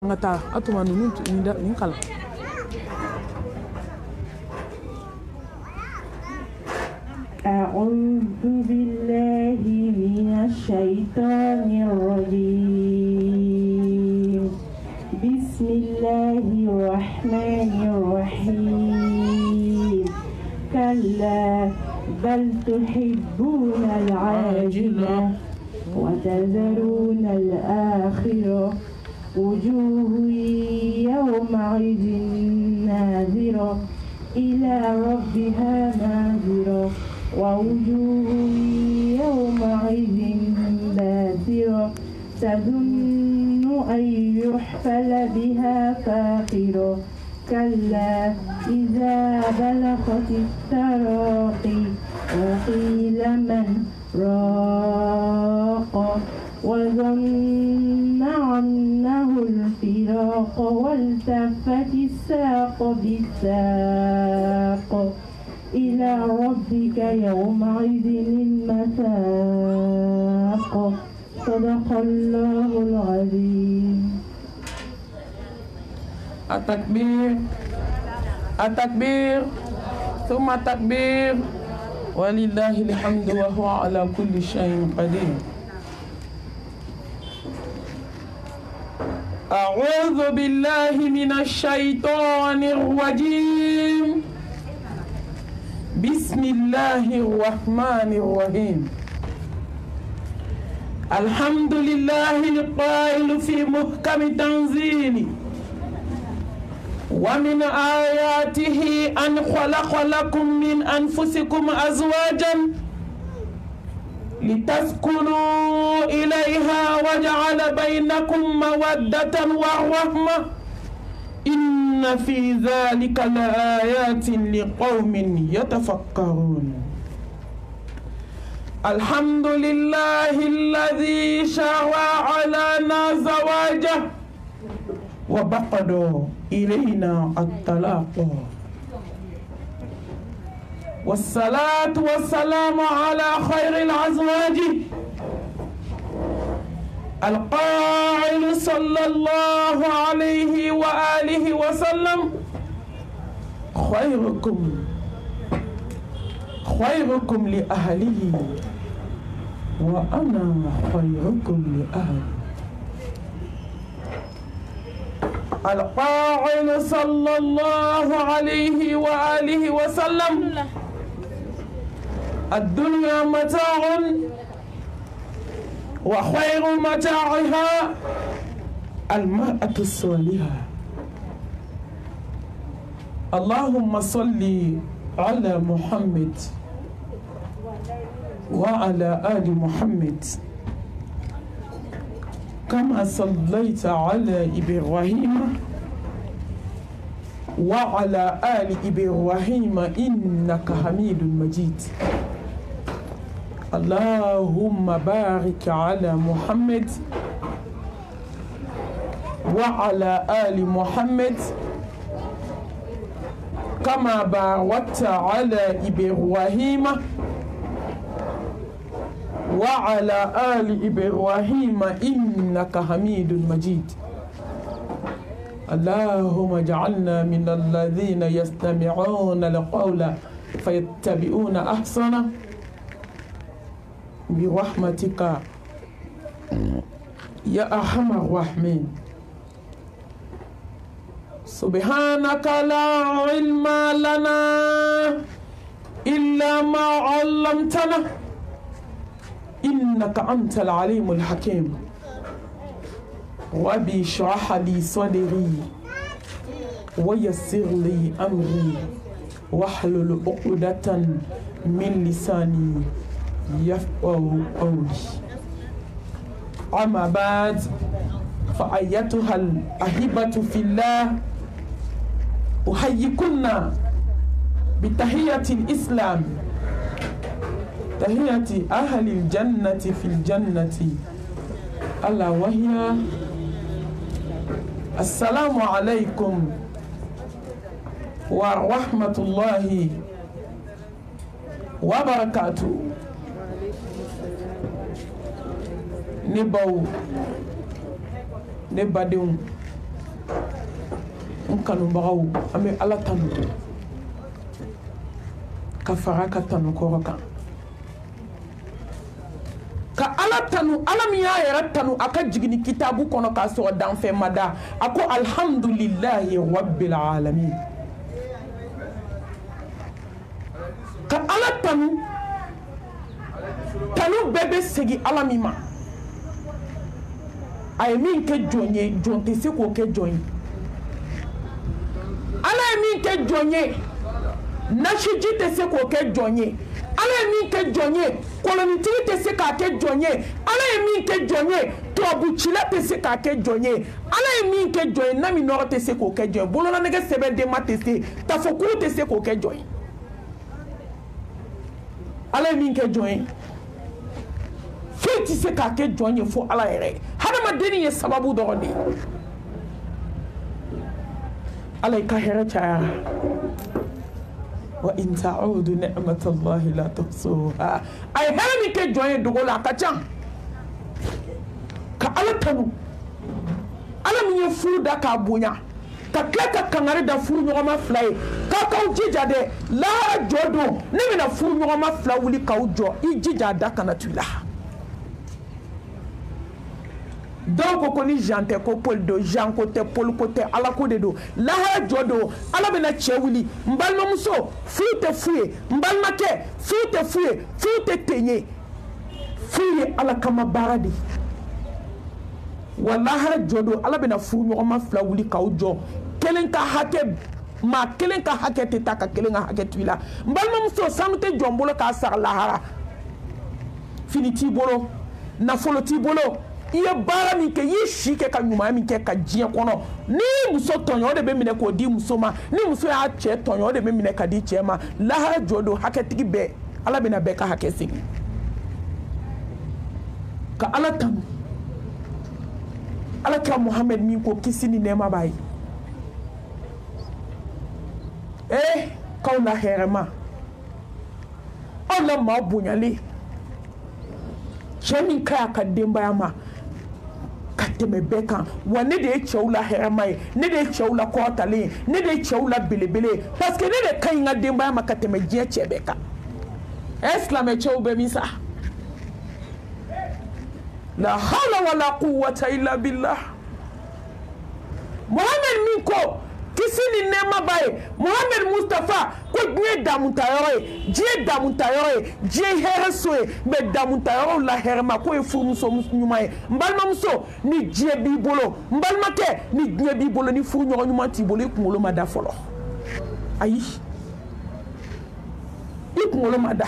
ngata atuma nunu ni kala أعوذ بالله من الشيطان الرجيم بسم الله الرحمن الرحيم كلا بل تحبون العاجلة وتذرون الآخرة وجوه يومئذ ناظرة إلى ربها ناظرة ووجوه يومئذ باسرة تظن أن يحفل بها فاقرة كلا إذا بلغت التراقي وقيل من راق وظن أنه الفراق والتفت الساق بالساق إلى ربك يومئذ المساق صدق الله العظيم. التكبير التكبير ثم التكبير ولله الحمد وهو على كل شيء قدير. أعوذ بالله من الشيطان الرجيم بسم الله الرحمن الرحيم الحمد لله القائل في محكم تنزيله ومن آياته أن خلق لكم من أنفسكم أزواجا لتسكنوا إليها وجعل بينكم مودة ورحمة إن في ذلك لآيات لقوم يتفكرون. الحمد لله الذي شرع لنا زواجه وبقد إلينا الطلاق والصلاة والسلام على خير الأزواج القائل صلى الله عليه وآله وسلم خيركم لأهله وأنا خيركم لأهلي. القائل صلى الله عليه وآله وسلم الدنيا متاع وخير متاعها المرأة الصالحة. اللهم صل على محمد وعلى آل محمد كما صليت على إبراهيم وعلى آل إبراهيم إنك حميد مجيد. اللهم بارك على محمد وعلى آل محمد كما باركت على إبراهيم وعلى آل إبراهيم إنك حميد مجيد. اللهم اجعلنا من الذين يستمعون القول فيتبعون أحسنه برحمتك يا أرحم الراحمين. سبحانك لا علم لنا إلا ما علمتنا إنك أنت العليم الحكيم. ربي اشرح لي صدري ويسر لي أمري واحلل عقدة من لساني يفقه قولي. أما بعد فأيتها الأحبة في الله أحييكن بتحية الإسلام تحية أهل الجنة في الجنة ألا وهي السلام عليكم ورحمة الله وبركاته. نبو نبادون n kanubagaw an bɛ ala tanu ka fara ka tanu kɔrɔ kan ka ala tanu ala min y'a yɛrɛ tanu a ka jigini kitabu kɔnɔ k'a sɔrɔ danfɛn ma da a ko alhamdulillahi rabbil alamin ka ala tanu tanu bɛɛ bɛ segin ala min ma a ye min kɛ jɔn ye jɔn tɛ se k'o kɛ jɔn ye ala ye min kɛ jɔn ye nasiji tɛ se k'o kɛ jɔn ye ala ye min kɛ jɔn ye kolonitigi tɛ se k'a kɛ jɔn ye ala ye min kɛ jɔn ye tubabukila tɛ se k'a kɛ jɔn ye ala ye min kɛ jɔn ye nami nɔgɔ tɛ se k'o kɛ jɔn ye bololaɛgɛ sɛbɛndenma tɛ se tafokuru tɛ se k'o kɛ jɔn ye ala ye min kɛ jɔn ye foyi tɛ se k'a kɛ jɔn ye fo ala yɛrɛ hadamadenni ye sababu dɔrɔn de ye ala ka hɛrɛ cayara wa in ta'udu ni'matallahi la tuhsuha ay hɛrɛ min kɛ jɔn ye dogo la a ka ca ka ala tanu ala min ye furu da k'a bonya ka tila ka kangari da furu ɲɔgɔnma fila ye k'a k'aw jija dɛ lahara jɔ don ne bɛna furu ɲɔgɔnma fila wuli k'aw jɔ i jija a da kana to i la dɔw ko ni Jean tɛ ko Paul do Jean ko tɛ Paul ko tɛ ala ko de do lahara jɔ don ala bɛna cɛ wuli n balimamuso furu tɛ fu ye n balimakɛ furu tɛ fu ye furu tɛ ten ye furu ye ala kama baara de wa lahara jɔ don ala bɛna furu ɲɔgɔnma fila wuli k'aw jɔ kelen ka hakɛ maa kelen ka hakɛ tɛ taa ka kelen ka hakɛ to i la n balimamuso sanu tɛ jɔ n bolo k'a sara lahara fini t'i bolo nafolo t'i bolo i ye baara min kɛ i ye si kɛ ka ɲuman min kɛ ka diɲɛ kɔnɔ ni muso tɔɲɔ o de bɛ minɛ k'o di muso ma ni muso y'a cɛ tɔɲɔ o de bɛ minɛ ka di cɛ ma lahara jɔ don hakɛtigi bɛɛ ala bɛna bɛɛ ka hakɛ segin ka ala tanu ala kira Muhammed min ko kisi ni nɛɛma b'a ye k'aw la hɛrɛma aw la maa bonyalen cɛ min ka ɲi a ka denbaya ma ka tɛmɛ bɛɛ kan wa ne de ye cɛw la hɛrɛma ye ne de ye cɛw la kɔrɔtalen ye ne de ye cɛw la belebele ye parce que ne de ka ɲi n ka denbaya ma ka tɛmɛ diɲɛ cɛ bɛɛ kan silamɛ cɛw bɛ min sa la hawla wala quwwata illa billah Muhammed min ko kisi ni nɛɛma b'a ye Muhammed Mustafa ko diɲɛ damutayɔrɔ ye diɲɛ damutayɔrɔ ye diɲɛ hɛrɛ so ye mais damutayɔrɔw la hɛrɛma k'o ye furumuso ɲuman ye n balimamuso ni diɲɛ b'i bolo n balimakɛ ni diɲɛ b'i bolo ni furu ɲɔgɔn ɲuman t'i bolo i kunkolo ma da fɔlɔ ayi i kunkolo ma da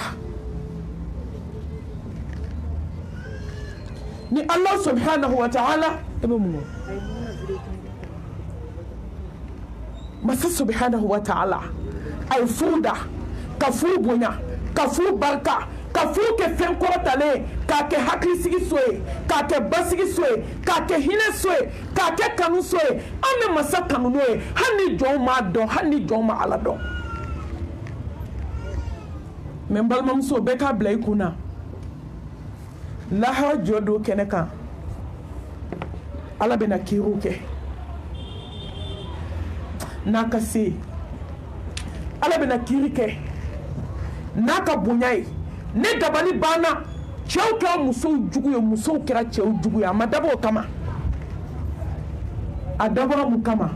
ni Allah subhanahu wa ta'ala e bɛ mun masa subhanahu wa ta'ala ay fuda ka furu bonya ka furu barka ka furu kɛ fɛn kɔrɔtalen k'a kɛ hakilisigi so ye k'a kɛ basigi so ye k'a kɛ hinɛ so ye k'a kɛ kanu so ye an bɛ masa kanu n'o ye hali ni jɔnw m'a dɔn hali ni jɔnw ma ala dɔn mɛ n balimamuso bɛɛ k'a bila i kun na lahara jɔ don kɛnɛ kan ala bɛna kiiriw kɛ n'a ka se ala bɛna kiiri kɛ n'a ka bonya ye ne dabali banna cɛw kɛra musow jugu ye musow kɛra cɛw jugu ye a ma dabɔ o kama a dabɔra mun kama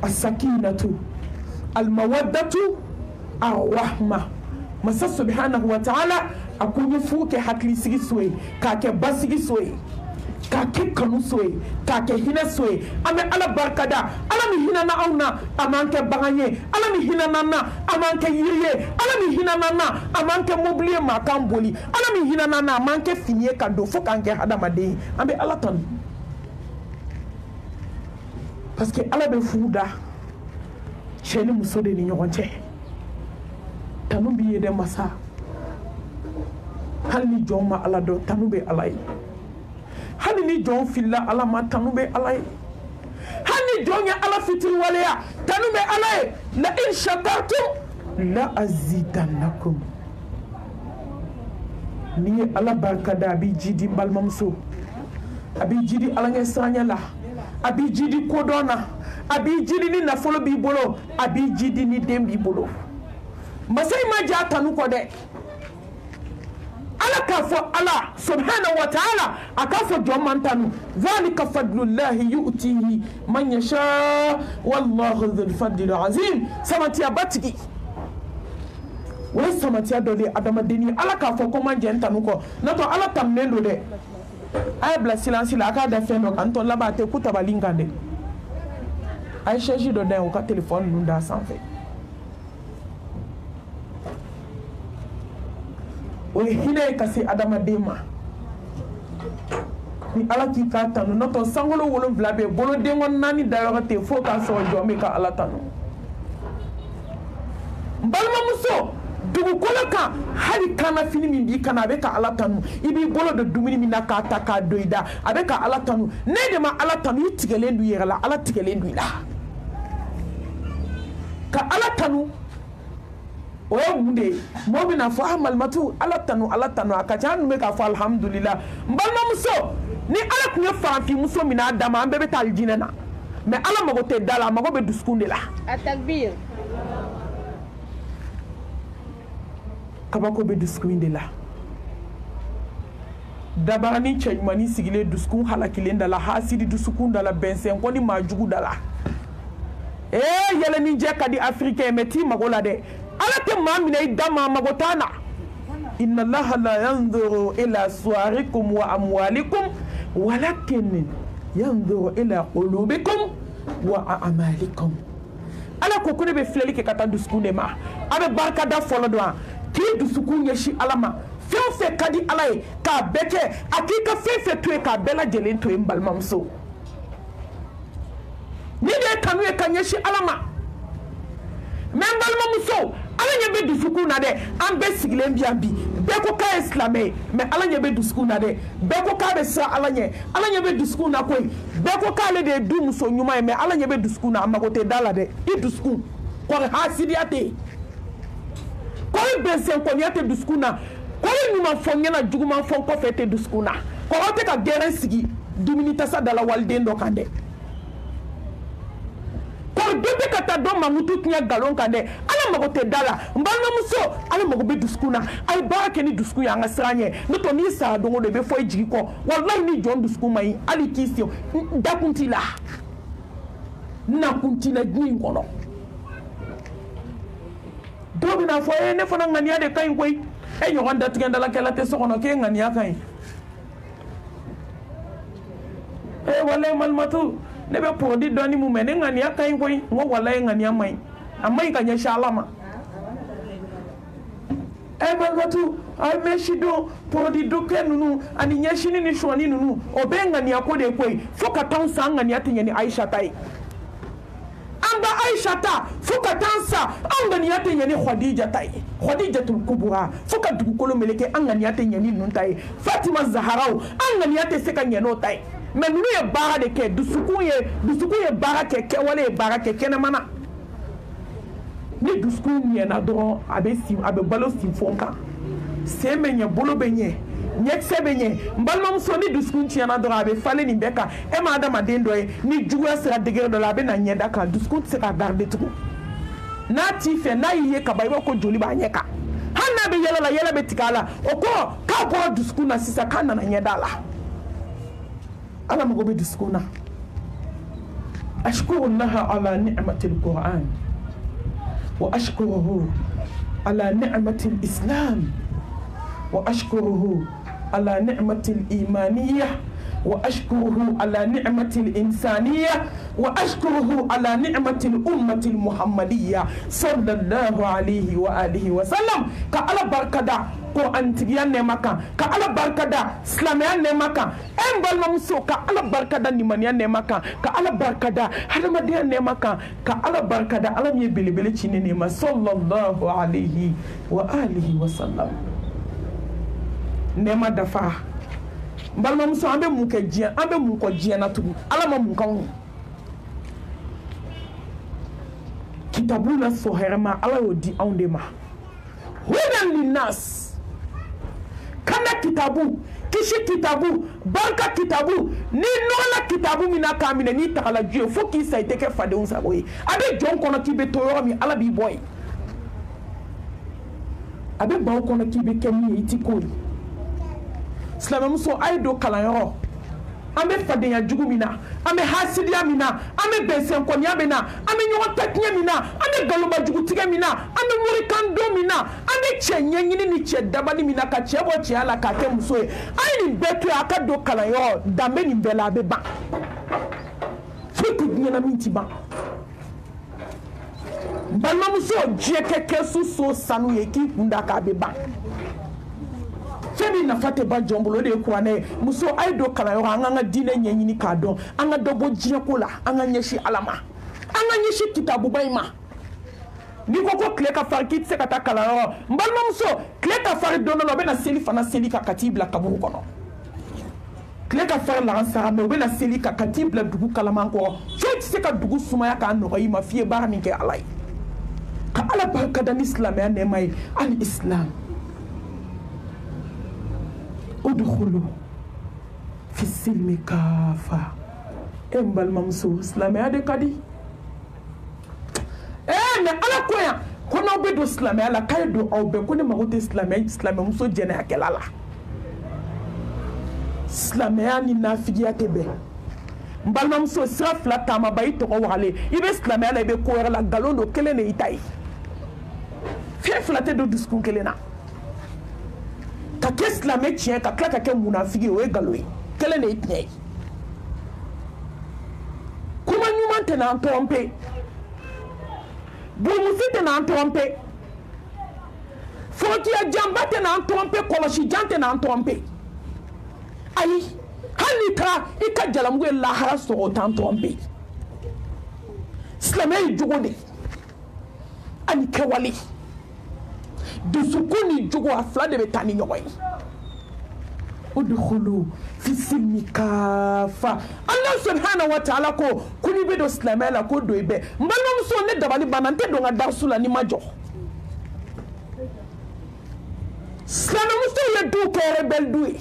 asakinatu almawaddatu arrahma masa subhanahu wa ta'ala a ko n ye furu kɛ hakilisigi so ye k'a kɛ basigi so ye k'a kɛ kanu so ye k'a kɛ hinɛ so ye an bɛ ala barika da ala min hinɛna aw na a m'an kɛ bagan ye ala min hinɛna n na a m'an kɛ yiri ye ala min hinɛna n na a m'an kɛ mobili ye maa k'an boli ala min hinɛna n na a m'an kɛ fini ye ka don fo k'an kɛ hadamaden ye an bɛ ala tanu parce que ala bɛ furu da cɛ ni muso de ni ɲɔgɔn cɛ tanu b'i ye dɛ masa hali ni jɔn ma ala dɔn tanu bɛ ala ye hali ni jɔn filila ala ma tanu bɛ ala ye hali ni jɔn ye ala fitiriwaleya tanu bɛ ala ye la in shakartum la azidannakum n'i ye ala barika da a b'i jidi n balimamuso a b'i jidi ala ɲɛ siranya la a b'i jidi kodɔn na a b'i jidi ni nafolo b'i bolo a b'i jidi ni den b'i bolo masa in ma jɛ a tanu kɔ dɛ ala k'a fɔ ala subhanahu wa ta'ala a k'a fɔ jɔn man tanu zalika fadlullahi yu'tihi man yasha wallahu dhul fadlil azim samatiya batigi o ye samatiya dɔ de ye adamadenni ala k'a fɔ ko man jɛ n tanu kɔ n'o tɛ ala tanunen don dɛ a ye bila silence la a k'a da fɛn dɔ kan n tɔ laban a tɛ ku tabali kan dɛ a ye chaise dɔ da yen o ka téléphone ninnu d'a sanfɛ o ye hinɛ ye ka se adamaden ma ni ala k'i k'a tanu n'o tɛ sankolo 7 bɛ yen boloden kɔnɔ 4 dayɔrɔ tɛ fo k'a sɔrɔ jɔn bɛ ka ala tanu n balimamuso dugukolo kan hali kana fini min b'i kana a bɛ ka ala tanu i b'i bolo don dumuni min na k'a ta k'a don i da a bɛ ka ala tanu ne de ma ala tanu i tigɛlen don i yɛrɛ la ala tigɛlen don i la ka ala tanu o ye mun de ye mɔgɔ bɛna fɔ ah malimatu ala tanu a ka ca an dun bɛ k'a fɔ alhamdulillah n balimamuso ni ala tun ye farafinmuso min n'a dama an bɛɛ bɛ taa alijinɛ na mais ala mago tɛ da la a mago bɛ dusukun de la a takbir kabako bɛ dusukun de la dabarani cɛ ɲumanin sigilen dusukun halakilen da la hasidi dusukun da la bɛnsɛn ni maa jugu da la yɛlɛnijɛ ka di africain mais t'i mago la dɛ ala tɛ maa minɛ i da maa mago t'a na inna allaha la yanzuru ila suwarikum wa amwalikum walakin yanzuru ila qulubikum wa a'malikum ala ko ne bɛ filɛli kɛ ka taa dusukun de ma a bɛ barikada fɔlɔ dɔn k'i dusukun ɲɛsin ala ma fɛn o fɛn ka di ala ye k'a bɛɛ kɛ a k'i ka fɛn fɛn to yen k'a bɛɛ lajɛlen to yen n balimamuso ni de ye kanu ye ka ɲɛsin ala ma mais n balimamuso ala ɲɛ bɛ dusukun na dɛ an bɛɛ sigilen bi yan bi bɛɛ ko k'a ye silamɛ ye mais ala ɲɛ bɛ dusukun na dɛ bɛɛ ko k'a bɛ siran ala ɲɛ bɛ dusukun na koyi bɛɛ ko k'ale de ye du muso ɲuman ye mais ala ɲɛ bɛ dusukun na a mago tɛ da la dɛ i dusukun kɔri hasidiya tɛ yen kɔri bɛnsɛnkɔniya tɛ dusukun na kɔri ɲuman fɔ ɲɛna juguman fɔ kɔfɛ tɛ dusukun na kɔrɔ tɛ ka gɛrɛn sigi dumuni tasa da la waliden dɔ kan dɛ kɔrɔ dɔ bɛ ka taa dɔ mamutu tiɲɛ nkalon kan dɛ ala mago tɛ da la n balimamuso ala mago bɛ dusukun na a ye baara kɛ ni dusukun ye an ka siran ɲɛ n'o tɛ n'i sara don o don i bɛ fɔ i jigi kɔ walayi ni jɔn dusukun ma ɲi hali k'i sen dakun t'i la nakun t'i la diɲɛ in kɔnɔ dɔw bɛna fɔ ne fana ŋaniya de ka ɲi koyi e ɲɔgɔn datigɛndalakɛla tɛ so kɔnɔ k'e ŋaniya ka ɲi walayi malimatu ne bɛ produit dɔɔni mun mɛ ne ŋaniya ka ɲi koyi n ko walayi ŋaniya ma ɲi a ma ɲi ka ɲɛsin ala ma malimatu a ye mɛsi don produit dɔkɛ ninnu ani ɲɛsini ni sɔɔni ninnu o bɛɛ ye ŋaniya ko de ye koyi fo ka taa san ŋaniya tɛ ɲɛ ni ayisa ta ye an ba ayisa ta fo ka taa sa an ŋaniya tɛ ɲɛ ni khadija ta ye khadijatul kubura fo ka dugukolo meleke an ŋaniya tɛ ɲɛ ni ninnu ta ye fatima zaharaw an ŋaniya tɛ se ka ɲɛ n'o ta ye mais ninnu ye baara de kɛ dusukun ye baara kɛ kɛwale ye baara kɛ kɛnɛmana ni dusukun ɲɛna dɔrɔn a bɛ balo sinfɔn kan sen bɛ ɲɛ bolo bɛ ɲɛ ɲɛkisɛ bɛ ɲɛ n balimamuso ni dusukun tiɲɛna dɔrɔn a bɛ falen nin bɛɛ kan e ma adamaden dɔ ye ni juguya sera degré dɔ la a bɛ na ɲɛda kan dusukun tɛ se ka garder tugun n'a t'i fɛ n'a y'i ye kaban i b'a ko joli b'a ɲɛ kan hali n'a bɛ yɛlɛ la yɛlɛ bɛ tigɛ a la o kɔrɔ k'a bɔra dusukun na sisan k'a nana ɲɛda la ala mago bɛ dusukun na ashkurullaha ala ni'matil qur'an wa ashkuruhu ala ni'matil islam wa ashkuruhu ala ni'matil imaniyah wa ashkuruhu ala ni'matil insaniyah wa ashkuruhu ala ni'matil ummatil muhammadiyah sallallahu alaihi wa alihi wa sallam ka ala barkada Qur'antigiya nɛɛma kan ka ala barikada silamɛya nɛɛma kan e n balimamuso ka ala barikada nimaniya nɛɛma kan ka ala barikada hadamadenya nɛɛma kan ka ala barikada ala min ye belebele ci ne nɛɛma sallallahu alaihi wa alihi wa sallam nɛɛma dafa n balimamuso an bɛ mun kɛ diɲɛ an bɛ mun kɔ diɲɛ na tugun ala ma mun k'anw ye kitabu la sɔ hɛrɛma ala y'o di anw de ma hudan linnas kana kitabu kisi kitabu barka kitabu ni nola kitabu mina kamine ni takala Dieu faut qu'il ça été que fadeun sa boy abe jon kono ki be toyo mi ala bi boy abe bawo kono ki be kemi iti ko Silamɛmuso a ye don kalanyɔrɔ an bɛ fadenya jugu min na an bɛ hasidiya min na an bɛ bɛnsɛnkɔniya min na an bɛ ɲɔgɔn tatiɲɛ min na an bɛ ngalonbajugutigɛ min na an bɛ morikandon min na an bɛ cɛ ɲɛɲini ni cɛ dabali min na ka cɛ bɔ cɛya la k'a kɛ muso ye a ye nin bɛɛ to yen a ka don kalanyɔrɔ danbe nin bɛɛ la a bɛ ban foyi tɛ diɲɛ na min ti ban balimamuso diɲɛ kɛ kɛsu so sanu ye k'i kun da k'a bɛ ban. Femi nafa tɛ ba jɔn bolo o de ye kuranɛ ye muso a ye don kalanyɔrɔ an k'an ka diinɛ ɲɛɲini k'a dɔn an ka dɔ bɔ diɲɛko la an ka ɲɛsin ala ma an ka ɲɛsin kitabuba in ma n'i ko ko tile ka farin k'i tɛ se ka taa kalanyɔrɔ n balimamuso tile ka farin don dɔ la o bɛ na seli fana seli kan ka t'i bila kaburu kɔnɔ tile ka farin lahansara mɛ o bɛ na seli kan ka t'i bila dugu kalaman kɔrɔ foyi tɛ se ka dugu sumaya k'a nɔgɔya i ma f'i ye baara min kɛ ala ye ka ala barika da ni silamɛya nɛɛma ye ali islam. Udkhulu fi silmi kafa balmamuso silamɛya de ka di mais ala ko yan ko n'aw bɛ don silamɛya la k'a ye don aw bɛɛ ko ne mago tɛ silamɛmuso jɛnɛyakɛla la silamɛya ni nafigiya tɛ bɛn n balimamuso sira fila taamaba i tɔgɔ wagalen i bɛ silamɛya la i bɛ ko wɛrɛ la nkalon don kelen de y'i ta ye fɛn fila tɛ don dusukun kelen na ka kɛ silamɛ tiɲɛ ka tila ka kɛ munafigi o ye nkalon ye kelen de ye tiɲɛ ye kuma ɲuman tɛ n'an tromper burumusi tɛ n'an tromper forotiya janba tɛ n'an tromper kɔlɔsi jan tɛ n'an tromper ayi hali n'i taara i ka jalamugu ye lahara sɔrɔ o t'an tromper silamɛ ye jogo de ani kɛwale dusukun ni jogo a fila de bɛ taa ni ɲɔgɔn ye udkhulu fi silmi kafa Allah subhanahu wa ta'ala ko n'i bɛ don silamɛya la ko don i bɛɛ n balimamuso ne dabali banna n tɛ don n ka darisu la n'i ma jɔ silamɛmuso ye du kɛ rebelle du ye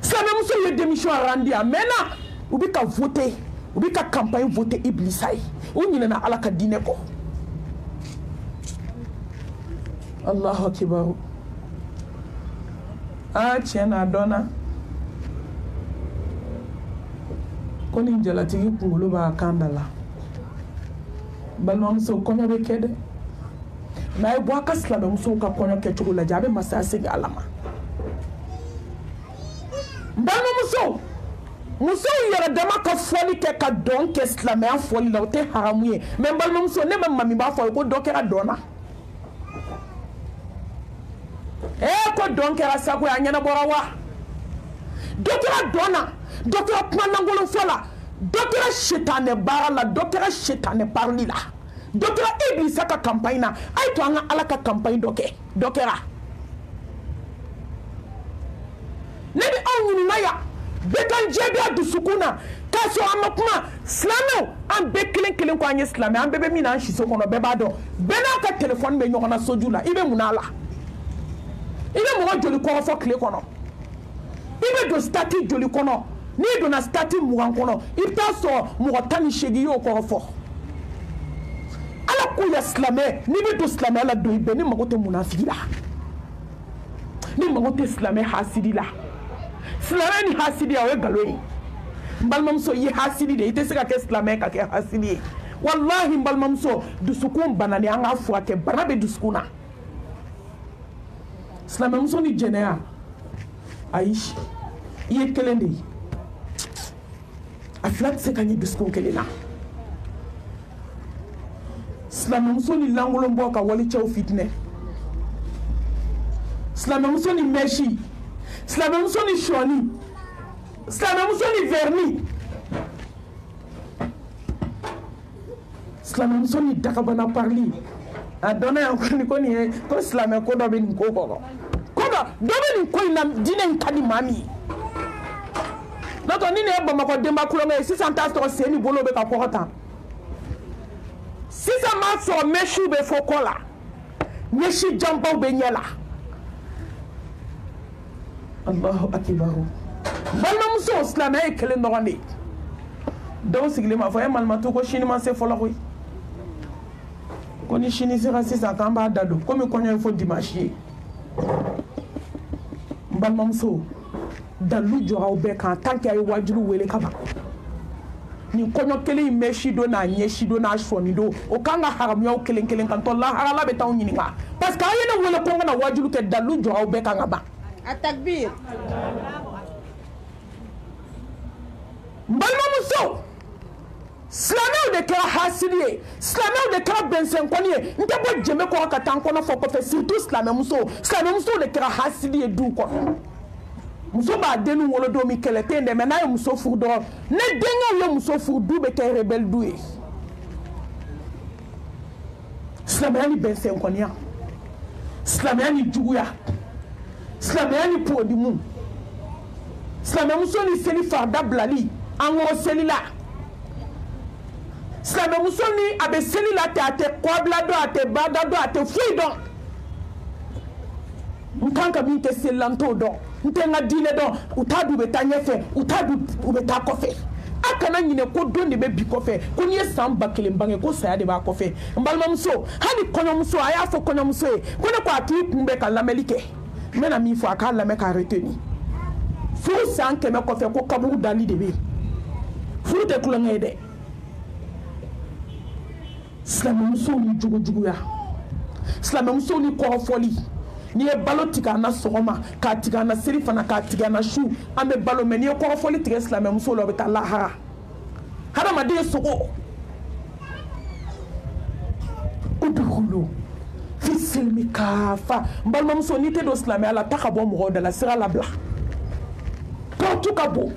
silamɛmuso ye démission arandi a mɛnna u bɛ ka voter u bɛ ka campagne voter Iblisa ye u ɲinɛna ala ka diinɛ kɔ Allahu akibaru tiɲɛ na a dɔnna ko nin jalatigi kunkolo b'a kan da la balimamuso kɔɲɔ bɛ kɛ dɛ mɛ a ye bɔ a ka silamɛmusow ka kɔɲɔ kɛcogo lajɛ a bɛ masaya segin ala ma balimamuso musow yɛrɛ dama ka fɔli kɛ ka dɔn kɛ silamɛya fɔli la o tɛ haramu ye mɛ balimamuso ne ma mami b'a fɔ a ye ko dɔ kɛra dɔn na ko dɔn kɛra sago ye a ɲɛnabɔra wa dɔ kɛra dɔn na dɔ kɛra kuma lankolon fɔ la dɔ kɛra sitanɛ baara la dɔ kɛra sitanɛ parili la dɔ kɛra Iblisa ka campagne na a ye to an ka ala ka campagne dɔ kɛ dɔ kɛra ne bɛ aw ɲininka yan bɛɛ k'an jɛ bɛ a dusukun na k'a sɔrɔ an ma kuma silamɛw an bɛɛ kelen kelen ko an ye silamɛ an bɛɛ bɛ min na an siso kɔnɔ bɛɛ b'a dɔn bɛɛ n'a ka telefɔni bɛ ɲɔgɔn na soju la i bɛ mun na la i bɛ mɔgɔ joli kɔrɔfɔ tile kɔnɔ i bɛ don stati joli kɔnɔ n'i donna stati 20 kɔnɔ i bɛ taa sɔrɔ mɔgɔ 18 y'o kɔrɔfɔ ala k'u ya silamɛ n'i bɛ don silamɛya la don i bɛɛ ni mago tɛ munafigi la ni mago tɛ silamɛ hasidi la silamɛ ni hasidi o ye nkalon ye n balimamuso i ye hasidi de i tɛ se ka kɛ silamɛ ka kɛ hasidi ye walahi n balimamuso dusukun bana de an k'a furakɛ bana bɛ dusukun na silamɛmuso ni jɛnɛya ayi i ye kelen de ye a fila tɛ se ka ɲɛ dusukun kelen na silamɛmuso ni lankolon bɔ ka walicɛw fitinɛ silamɛmuso ni mɛsi silamɛmuso ni sɔni silamɛmuso ni verni silamɛmuso ni dagabana parili a dɔnna yan ko nin ye ko silamɛ ko dɔ bɛ nin ko kɔrɔ ko dɔ bɛ nin ko in na diinɛ in ka di maa min ye n'o tɛ ni nin ye bamakɔ denba kulonkɛ ye sisan t'a sɔrɔ sen ni bolo bɛ ka kɔgɔ tan sisan m'a sɔrɔ mɛsiw bɛ fɔ kɔ la ɲɛsi janbaw bɛ ɲɛ la Allahu akbar. Balimamuso silamɛya ye kelen dɔrɔn de ye. Dɔw sigilen b'a fɔ malimatu ko sini ma se fɔlɔ koyi. Ko ni sini sera sisan k'an b'a da don komi kɔɲɔ ye fo dimanche ye. N balimamuso dalu jɔra aw bɛɛ kan tant que a ye wajulu wele ka ban. Ni kɔɲɔ kelen in bɛ si don n'a ɲɛ si don n'a sɔnni don o kan ka haramuyaw kelen kelen kan tɔ laharala bɛ t'anw ɲininka parce que a ye ne wele ko n kana wajulu kɛ dalu jɔra aw bɛɛ kan ka ban. A takbir. N balimamuso silamɛw de kɛra hasidi ye silamɛw de kɛra bɛnsɛnkɔni ye n tɛ bɔ jɛmɛ kɔrɔ ka taa n kɔnɔ fɔ kɔfɛ surtout silamɛmuso de kɛra hasidi ye du kɔnɔ. Muso b'a denw wolo don min kɛlɛ tɛ yen dɛ mais n'a ye muso furu dɔrɔn ne denkɛw ye muso furu du bɛ kɛ rebelle du ye. Silamɛya ni bɛnsɛnkɔniya silamɛya ni juguya silamɛya ni podimu silamɛmuso ni seli farida bilali an kɔrɔ seli la silamɛmuso ni a bɛ seli la ten a tɛ kɔbila dɔn a tɛ bada dɔn a tɛ foyi dɔn n kan ka min kɛ seli la n t'o dɔn n tɛ n ka diinɛ dɔn u t'a dun u bɛ taa ɲɛfɛ u t'a dun u bɛ taa kɔfɛ a kana ɲinɛ ko don de bɛ bi kɔfɛ ko n'i ye san 1000 bange ko saya de b'a kɔfɛ n balimamuso hali kɔɲɔmuso a y'a fɔ kɔɲɔmuso ye ko ne ko a k'i kunbɛn ka lamɛnni kɛ n bɛna min fɔ a k'a lamɛn k'a retenir furu san 100 kɔfɛ ko kaburu dali de bɛ yen furu tɛ kulonkɛ ye dɛ silamɛmusow ni jugujuguya silamɛmusow ni kɔrɔfɔli n'i ye balo tigɛ an na sɔgɔma k'a tigɛ an na seli fana k'a tigɛ an na su an bɛ balo mɛ n'i ye kɔrɔfɔli tigɛ silamɛmusow la o bɛ taa lahara hadamaden ye sogo udkhulu fi silmi kaafa n balimamuso n'i tɛ don silamɛya la taa ka bɔ mɔgɔw da la sira labila porte ka bon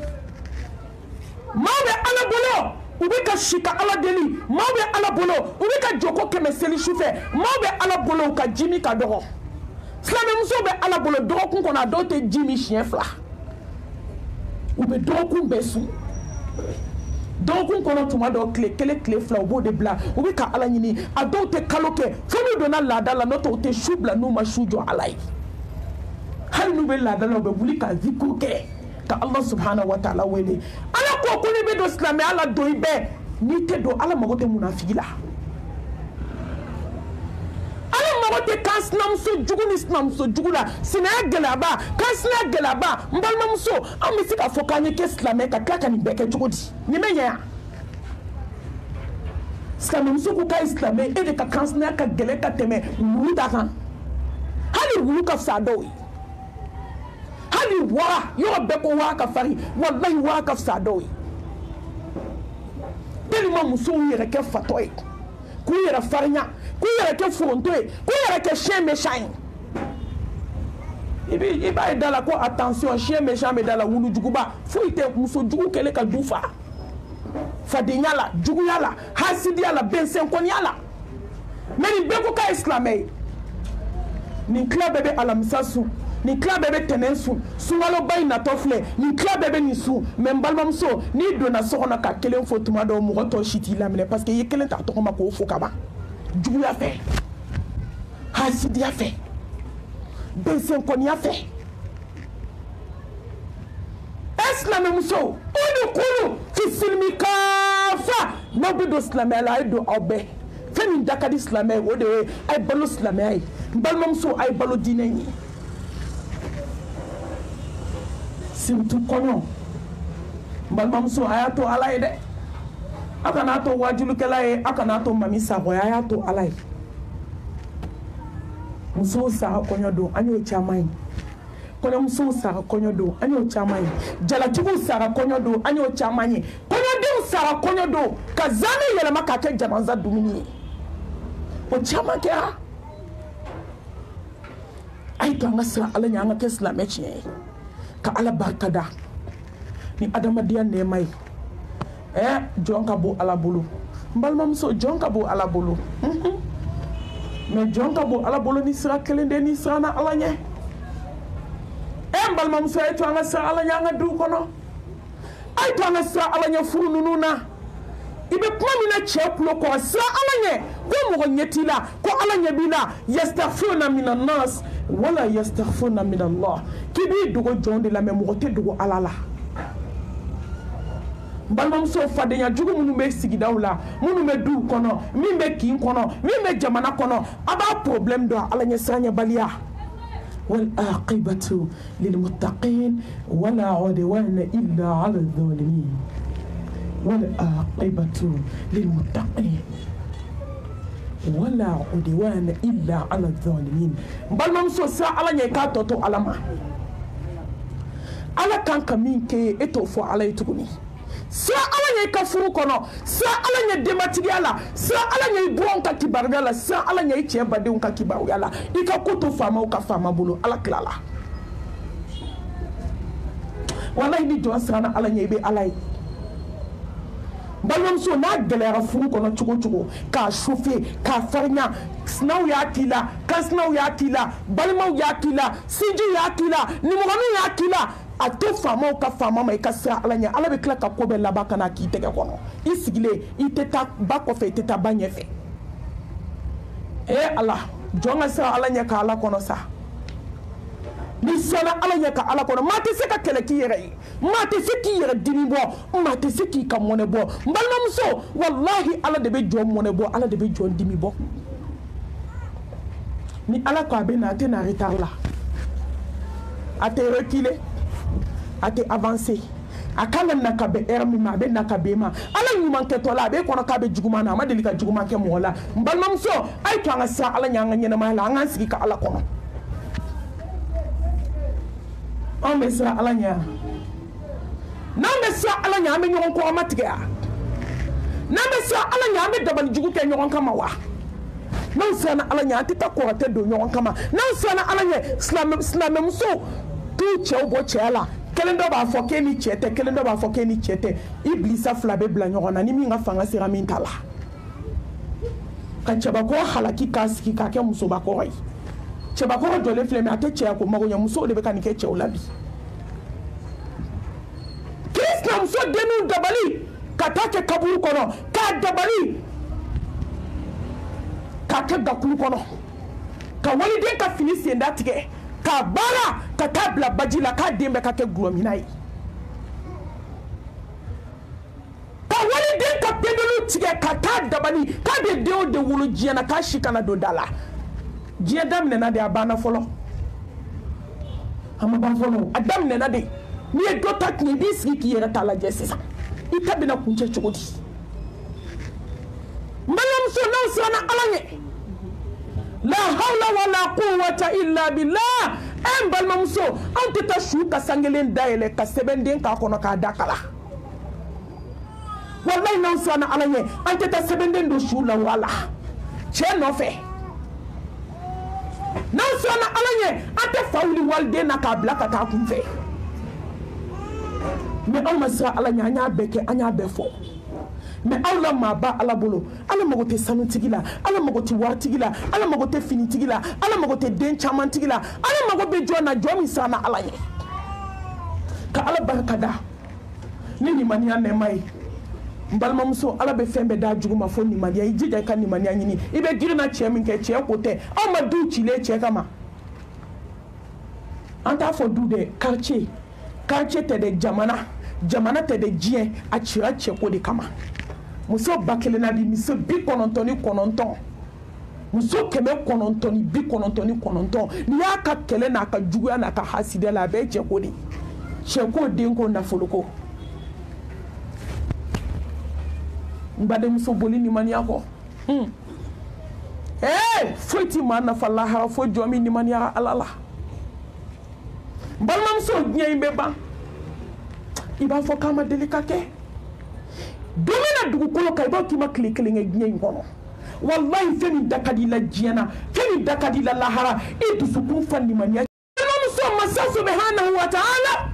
maaw bɛ ala bolo u bɛ ka si ka ala deli maaw bɛ ala bolo u bɛ ka jɔ ko 100 seli su fɛ maaw bɛ ala bolo u ka ji min ka dɔgɔ silamɛmuso bɛ ala bolo dɔgɔkun kɔnɔ a dɔw tɛ ji min siɲɛ 2 u bɛ dɔgɔkun bɛɛ sun dɔgɔkun kɔnɔ tuma dɔw tile 1 tile 2 u b'o de bila u bɛ ka ala ɲini a dɔw tɛ kalo kɛ fo n'u donna laada la n'o tɛ u tɛ su bila n'u ma su jɔ ala ye hali n'u bɛ laada la u bɛ wuli ka zikuru kɛ ka ala subhanahu wa ta'ala wele ala ko ko n'i bɛ don silamɛya la don i bɛɛ n'i tɛ don ala mago tɛ munafigi la ala mago tɛ kan sinamuso jugu ni sinamuso jugu la sinaya gɛlɛyaba kan sinaya gɛlɛyaba n balimamuso an bɛ se k'a fɔ k'an ye kɛ silamɛ ka tila ka nin bɛɛ kɛ cogo di nin bɛ ɲɛ yan silamɛmuso ko k'a ye silamɛ e de ka kan sinaya ka gɛlɛn ka tɛmɛ wulu ta kan hali wulu ka fisa dɔw ye hali wara yɔrɔ bɛɛ ko wara ka farin walayi wara ka fisa dɔw ye tellement musow yɛrɛ kɛ fatɔ ye k'u yɛrɛ farinya k'u yɛrɛ kɛ foronto ye k'u yɛrɛ kɛ chien méchant ye i b'a ye da la ko attention chien méchant bɛ da la wulujuguba foyi tɛ muso jugu kɛlen ka du fa fadenya la juguya la hasidiya la bɛnsɛnkɔniya la mais nin bɛɛ ko k'a ye silamɛ ye nin tila bɛɛ bɛ alamisa sun nin tila bɛɛ bɛ tɛnɛn sun sunkaloba in natɔ filɛ nin tila bɛɛ bɛ nin sun mais n balimamuso n'i donna so kɔnɔ ka kelen fɔ tuma dɔw mɔgɔ tɔw si t'i laminɛ parce que i ye kelen ta tɔgɔ ma k'o fɔ ka ban juguya fɛ hasidiya fɛ bɛnsɛnkɔniya fɛ silamɛmuso udkhulu fi silmi kaafa n'aw bɛ don silamɛya la a ye don aw bɛɛ fɛn min da ka di silamɛ ye o de ye a ye balo silamɛya ye n balimamuso a ye balo diinɛ ye surtout kɔɲɔ n balimamuso a y'a to ala ye dɛ a kana to wajulukɛla ye a kana to mami sagoya a y'a to ala ye musow sara kɔɲɔ don an y'o caman ye kɔɲɔmusow sara kɔɲɔ don an y'o caman ye jalatigiw sara kɔɲɔ don an y'o caman ye kɔɲɔdenw sara kɔɲɔ don ka zaamɛ yɛlɛma k'a kɛ jamanza dumuni ye o caman kɛra a ye to an ka siran ala ɲɛ an ka kɛ silamɛ tiɲɛ ye ka ala barika da ni adamadenya nɛɛma ye jɔn ka bon ala bolo n balimamuso jɔn ka bon ala bolo mais jɔn ka bon ala bolo ni sira kelen de ni siranna ala ɲɛ n balimamuso a ye to an ka siran ala ɲɛ an ka duw kɔnɔ a ye to an ka siran ala ɲɛ furu ninnu na ibe kuma mina che kulo ko sa alanye ko mo nyetila ko alanye bila yastaghfiruna minan nas wala yastaghfiruna min Allah kibi dugo jonde la même roté dugo alala balmam so fadenya jugu munu be sigidaw la munu be du kono min be kin kono min be jamana kono aba problème do alanye sanya balia wal aqibatu lil muttaqin wala udwana illa ala adh-dhalimin wal aqibatu lil muttaqin wala udwana illa ala adh-dhalimin balmam so sa alanye ka toto alama ala kan kamin ke eto fo ala yituguni sa alanye ka furu kono sa alanye dematiala sa alanye bon ka kibargala sa alanye che bade on ka kibargala ika koto fama o ka fama bulu ala klala wallahi ni do sana alanye be alay balom so na galera furu kono chugo ka chauffer ka farnya snaw ya kila ka snaw ya kila balmo ya kila siju ya kila ni mo ya kila a to fama o ka fama ma ka sa alanya ala be kla ka ko be laba kana ki tege kono isigile iteta bako fe iteta banyefe ala jonga sa alanya ka ala kono sa ni sala alanya ka ala kono mate se ka kele ki yere mate se ki yere dimi bo mate se ki ka mone bo mbalma muso wallahi ala de be jom mone bo ala de be jom dimi bo ni ala ko be na te na retard la ate reculer ate avancer akana nakabe ermi ma be nakabe ma ala nyuma ke tola be kono ka be juguma na ma delika juguma ke mola mbalma muso ay to nga sa ala nyanga nyena ma la nga sigi ka ala kono on be sa ala nya na be sa ala nya me nyon ko amatige na be sa ala nya me dabal jugu ke nyon kama wa na sa na ala nya tita ko te do nyon kama na sa na ala nya islam muso tu che bo che ala kelendo ba fo ke ni chete kelendo ba fo ke ni chete iblisa flabe bla nyona ni mi nga fanga sira mintala kan chaba ko halaki kaski ka ke muso ba ko rai chaba ko do le fleme ate che ko mago nya muso de be kan ke che ulabi krisna muso denu dabali katake kaburu kono ka dabali ka ke gakulu kono ka wali de ka finisi ndatige ka bara ka tabla bajila ka dembe ka ke glominai ka wali den ka pedulu tige ka ta dabani ka be deo de wulu jiana ka shikana do dala jie dam ne na de abana folo ama ban folo adam ne na de ni do tak ni diski ki yera tala jesisa itabina kunche chogodi malam so na sana alanye la hawla wala quwwata illa billah en balmamso ante ta shuka sangelen daele ka sebenden ka kono ka dakala wallahi nan sana alanye ante ta sebenden do shula wala che no fe nan sana alanye ante fawli walde na ka blaka ta kunfe me on masa alanye anya beke anya befo mais Allah ma ba ala bolo ala mago te sanu tigila ala mago te war tigila ala mago te fini tigila ala mago te den chaman tigila ala mago be jona jomi sana ala ye ka ala barkada ni mania ne mai mbalma muso ala be fembe da juguma fo ni mania ijija ka ni mania nyini ibe girina chemi ke che kote o ma du chile che kama anta fo du de quartier te de jamana te de jien a chira che ko de kama muso bakelena di muso bi konontoni kononton muso keme konontoni bi konontoni kononton ni aka kele na aka juguya na aka haside la be cheko di cheko denko na foloko mbade muso boli ni mania ko foti mana falaha fo jomi ni mania alala balma muso nyai beba iba fo kama delikake domina dugu kolo kay ba tuma klikle nge nyai ngono wallahi femi dakadila jiana femi dakadila lahara itu sukun fanni mania muso masa subhanahu wa ta'ala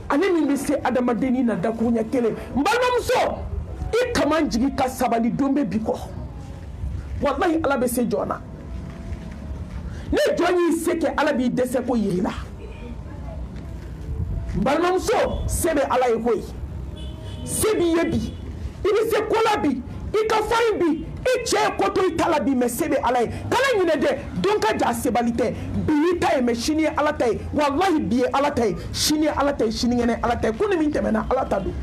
aneni mese adama deni na dakunya kele mbalma muso i kaman jigi ka sabali dombe biko wallahi ala be se jona ne joni seke ala bi dese ko yirila mbalma muso sebe ala e koy sebi yebi il se kolabi i ka farin bi i cɛ koto i tala bi mɛ se bɛ ala ye kana ɲinɛ dɛ don ka ja sebali tɛ bi i ta ye mɛ sini ye ala ta ye wallahi bi ye ala ta ye sini ye ala ta ye sinikɛnɛ ala ta ye ko ni min tɛmɛna ala ta don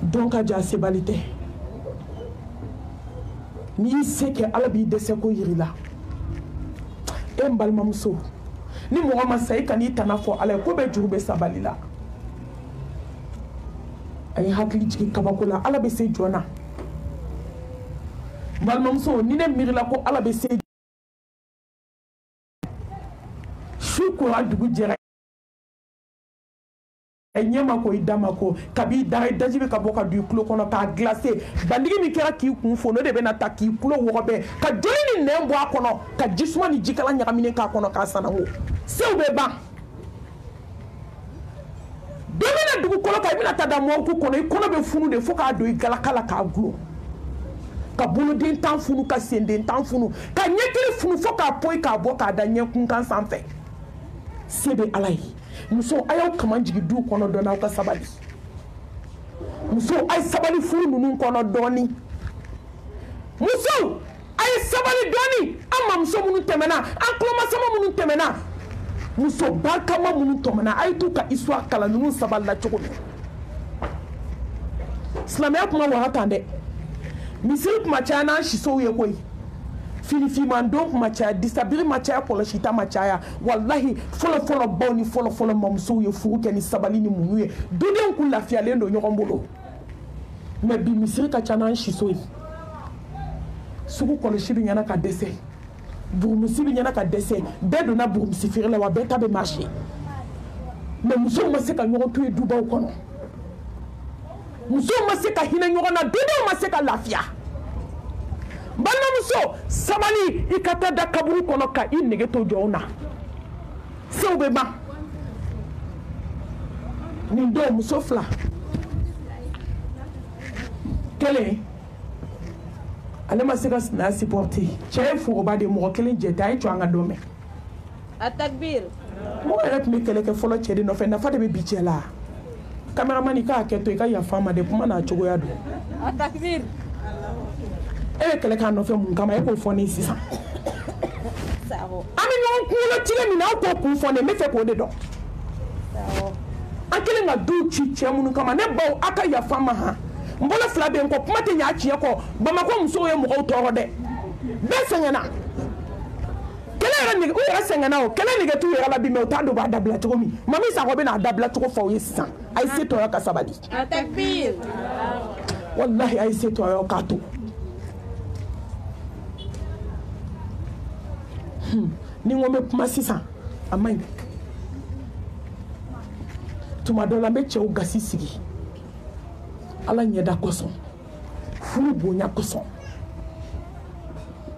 don ka ja sebali tɛ n'i y'i se kɛ ala b'i dɛsɛ ko yiri la e n balimamuso ni mɔgɔ ma sa i kan'i tana fɔ ala ye ko bɛɛ juru bɛ sabali la a ye hakili jigin kabako la ala bɛ se jɔn na n balimamuso ni ne miirila ko ala bɛ se su kora dugu jɛra ɲɛma ko i da ma ko kabi da daji bɛ ka bɔ ka don i tulo kɔnɔ k'a glacé bandigi min kɛra k'i kun fo n'o de bɛna ta k'i tulo wɔgɔbɛ ka joli ni nɛn bɔ a kɔnɔ ka jisuma ni jikala ɲagaminen k'a kɔnɔ k'a sanango sew bɛ ban don bɛna dugukolo kan i bɛna taa da mɔɔku kɔnɔ i kɔnɔ bɛ funu de fo k'a don i galaka la k'a gulon ka boloden tan funu ka senden tan funu ka ɲɛkili funu fo k'a pɔyi k'a bɔ k'a da ɲɛkunkan sanfɛ se bɛ ala ye muso a y'aw kaman jigi du kɔnɔ dɔɔni aw ka sabali muso a ye sabali furu ninnu kɔnɔ dɔɔni muso a ye sabali dɔɔni an mamuso minnu tɛmɛna an tulomasama minnu tɛmɛna muso barikama minnu tɛmɛna a ye t'u ka histoire kalan ninnu sabali la cogo min silamɛya kuma waga tan dɛ misiri kuma caya n'an sisow ye koyi finifinman kuma caya disabiri ma caya kɔlɔsita ma caya wallahi fɔlɔ baw ni fɔlɔ mamusow ye furu kɛ ni sabali ni muɲu ye dudenw kun lafiyalen don ɲɔgɔn bolo mɛ bi misiri ka ca n'an siso ye sugu kɔlɔsi bɛ ɲɛna ka dɛsɛ burumusi bɛ ɲɛna ka dɛsɛ bɛɛ donna burumusi feere la wa bɛɛ ta bɛ marché mɛ musow ma se ka ɲɔgɔn to ye dubaw kɔnɔ musow ma se ka hinɛ ɲɔgɔn na dudenw ma se ka lafiya balimamuso sabali i ka taa da kaburu kɔnɔ ka i nege to jɔnw na sew bɛ ban nin don muso fila kelen ale ma se ka sinaya supporter cɛ ye foroba de mɔgɔ kelen jɛte a ye jɔ an ka don mɛn a takbir mɔgɔ yɛrɛ tun bɛ kɛlɛ kɛ fɔlɔ cɛ de nɔfɛ nafa de bɛ bi cɛ la cameraman i k'a kɛ to i ka yafa ma de kuma n'a cogoya don a takbir e bɛ kɛlɛ k'a nɔfɛ mun kama e k'o fɔ ne sisan an bɛ ɲɔgɔn kunkolo tigɛ min na aw k'o kun fɔ ne n bɛ fɛ k'o de dɔn an kɛlen ka duw ci cɛ minnu kama ne baw aw ka yafa ma han n bolo fila bɛ n kɔ kuma tɛ ɲɛ a tiɲɛ kɔ bamakɔ musow ye mɔgɔw tɔɔrɔ dɛ bɛɛ sɛgɛnna kɛlɛ yɛrɛ nege u yɛrɛ sɛgɛnna o kɛlɛ nege t'u yɛrɛ la bi mɛ u t'a dɔn u b'a dabila cogo min mami Sakɔ bɛ n'a dabila cogo fɔ aw ye sisan a ye se to aw ka sabali walahi a ye se to aw k'a to ni n ko n bɛ kuma sisan a man ɲi tuma dɔ la n bɛ cɛw gasi sigi ala ɲɛda kosɔn furu bonya kosɔn